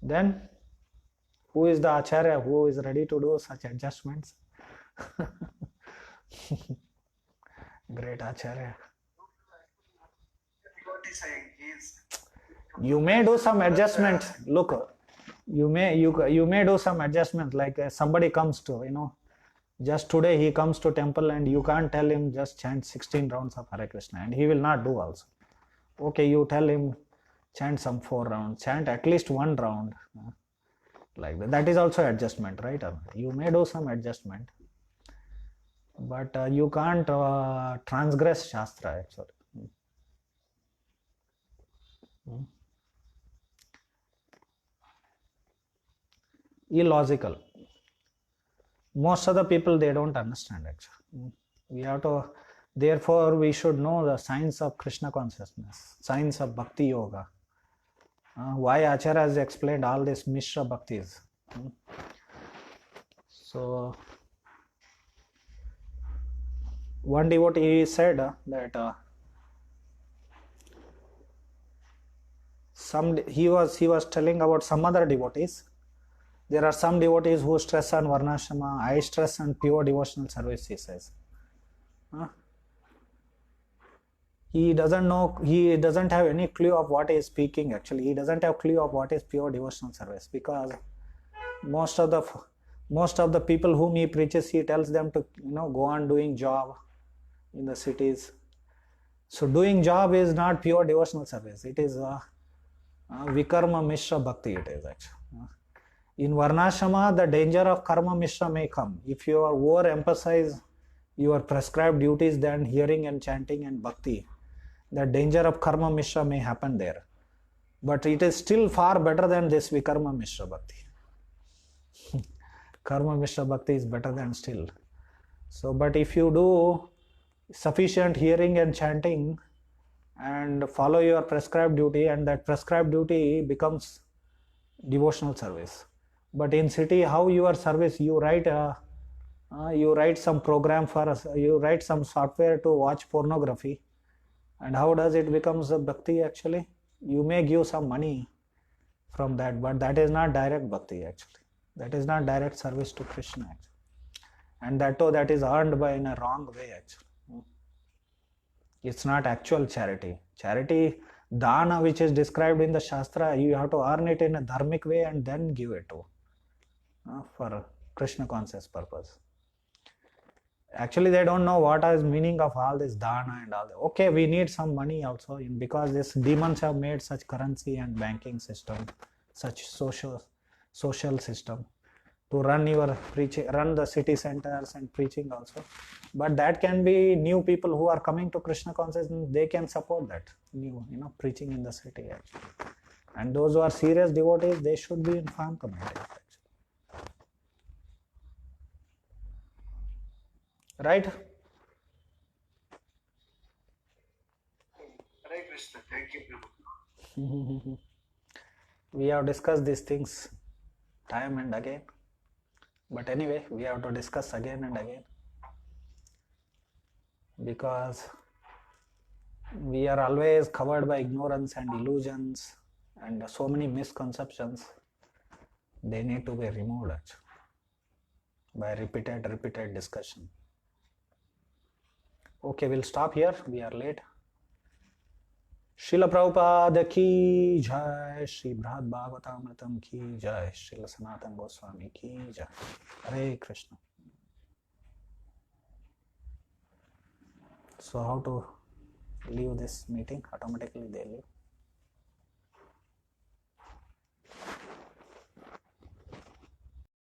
Then who is the Acharya who is ready to do such adjustments? Great Acharya. You may do some adjustment. Look, you may do some adjustment, like somebody comes to, just today he comes to temple and you can't tell him just chant 16 rounds of Hare Krishna, and he will not do also. Okay, you tell him chant some 4 rounds, chant at least 1 round, like that. That is also adjustment, right? You may do some adjustment, but you can't transgress Shastra actually. Illogical. Most of the people, they don't understand actually. We have to, therefore we should know the science of Krishna consciousness, science of Bhakti Yoga. Why Acharya has explained all these Mishra Bhaktis. So one devotee said that he was telling about some other devotees. There are some devotees who stress on Varnashrama. I stress on pure devotional service, he says. He doesn't know, he doesn't have any clue of what he is speaking actually. He doesn't have clue of what is pure devotional service, because most of the people whom he preaches, he tells them to go on doing job in the cities. So doing job is not pure devotional service. It is Vikarma Mishra Bhakti, it is actually. In Varnashrama, the danger of Karma Mishra may come. If you overemphasize your prescribed duties than hearing and chanting and bhakti, the danger of Karma Mishra may happen there. But it is still far better than this Vikarma Mishra Bhakti. Karma Mishra Bhakti is better than still. So, but if you do sufficient hearing and chanting and follow your prescribed duty, and that prescribed duty becomes devotional service. But in city, how your service, you write some program for us, you write some software to watch pornography, and how does it becomes a bhakti actually? You may give some money from that, but that is not direct bhakti actually. That is not direct service to Krishna actually. And that is earned by in a wrong way actually. It's not actual charity. Charity, dana, which is described in the Shastra, you have to earn it in a dharmic way and then give it to for Krishna conscious purpose. Actually, they don't know what is meaning of all this dana and all that. Okay, we need some money also, because these demons have made such currency and banking system, such social system to run your preaching, run the city centers and preaching also. But that can be new people who are coming to Krishna consciousness, they can support that new, preaching in the city actually. And those who are serious devotees, they should be in farm communities actually. Right? Hare Krishna. Thank you, Prabhu. We have discussed these things time and again, but anyway, we have to discuss again and again because we are always covered by ignorance and illusions and so many misconceptions. They need to be removed actually, by repeated discussion. Okay, we'll stop here. We are late. Srila Prabhupada ki jai, Shri Brhad Bhagavatamrta ki jai, Srila Sanatana Goswami ki jai. Hare Krishna. So how to leave this meeting? Automatically they leave.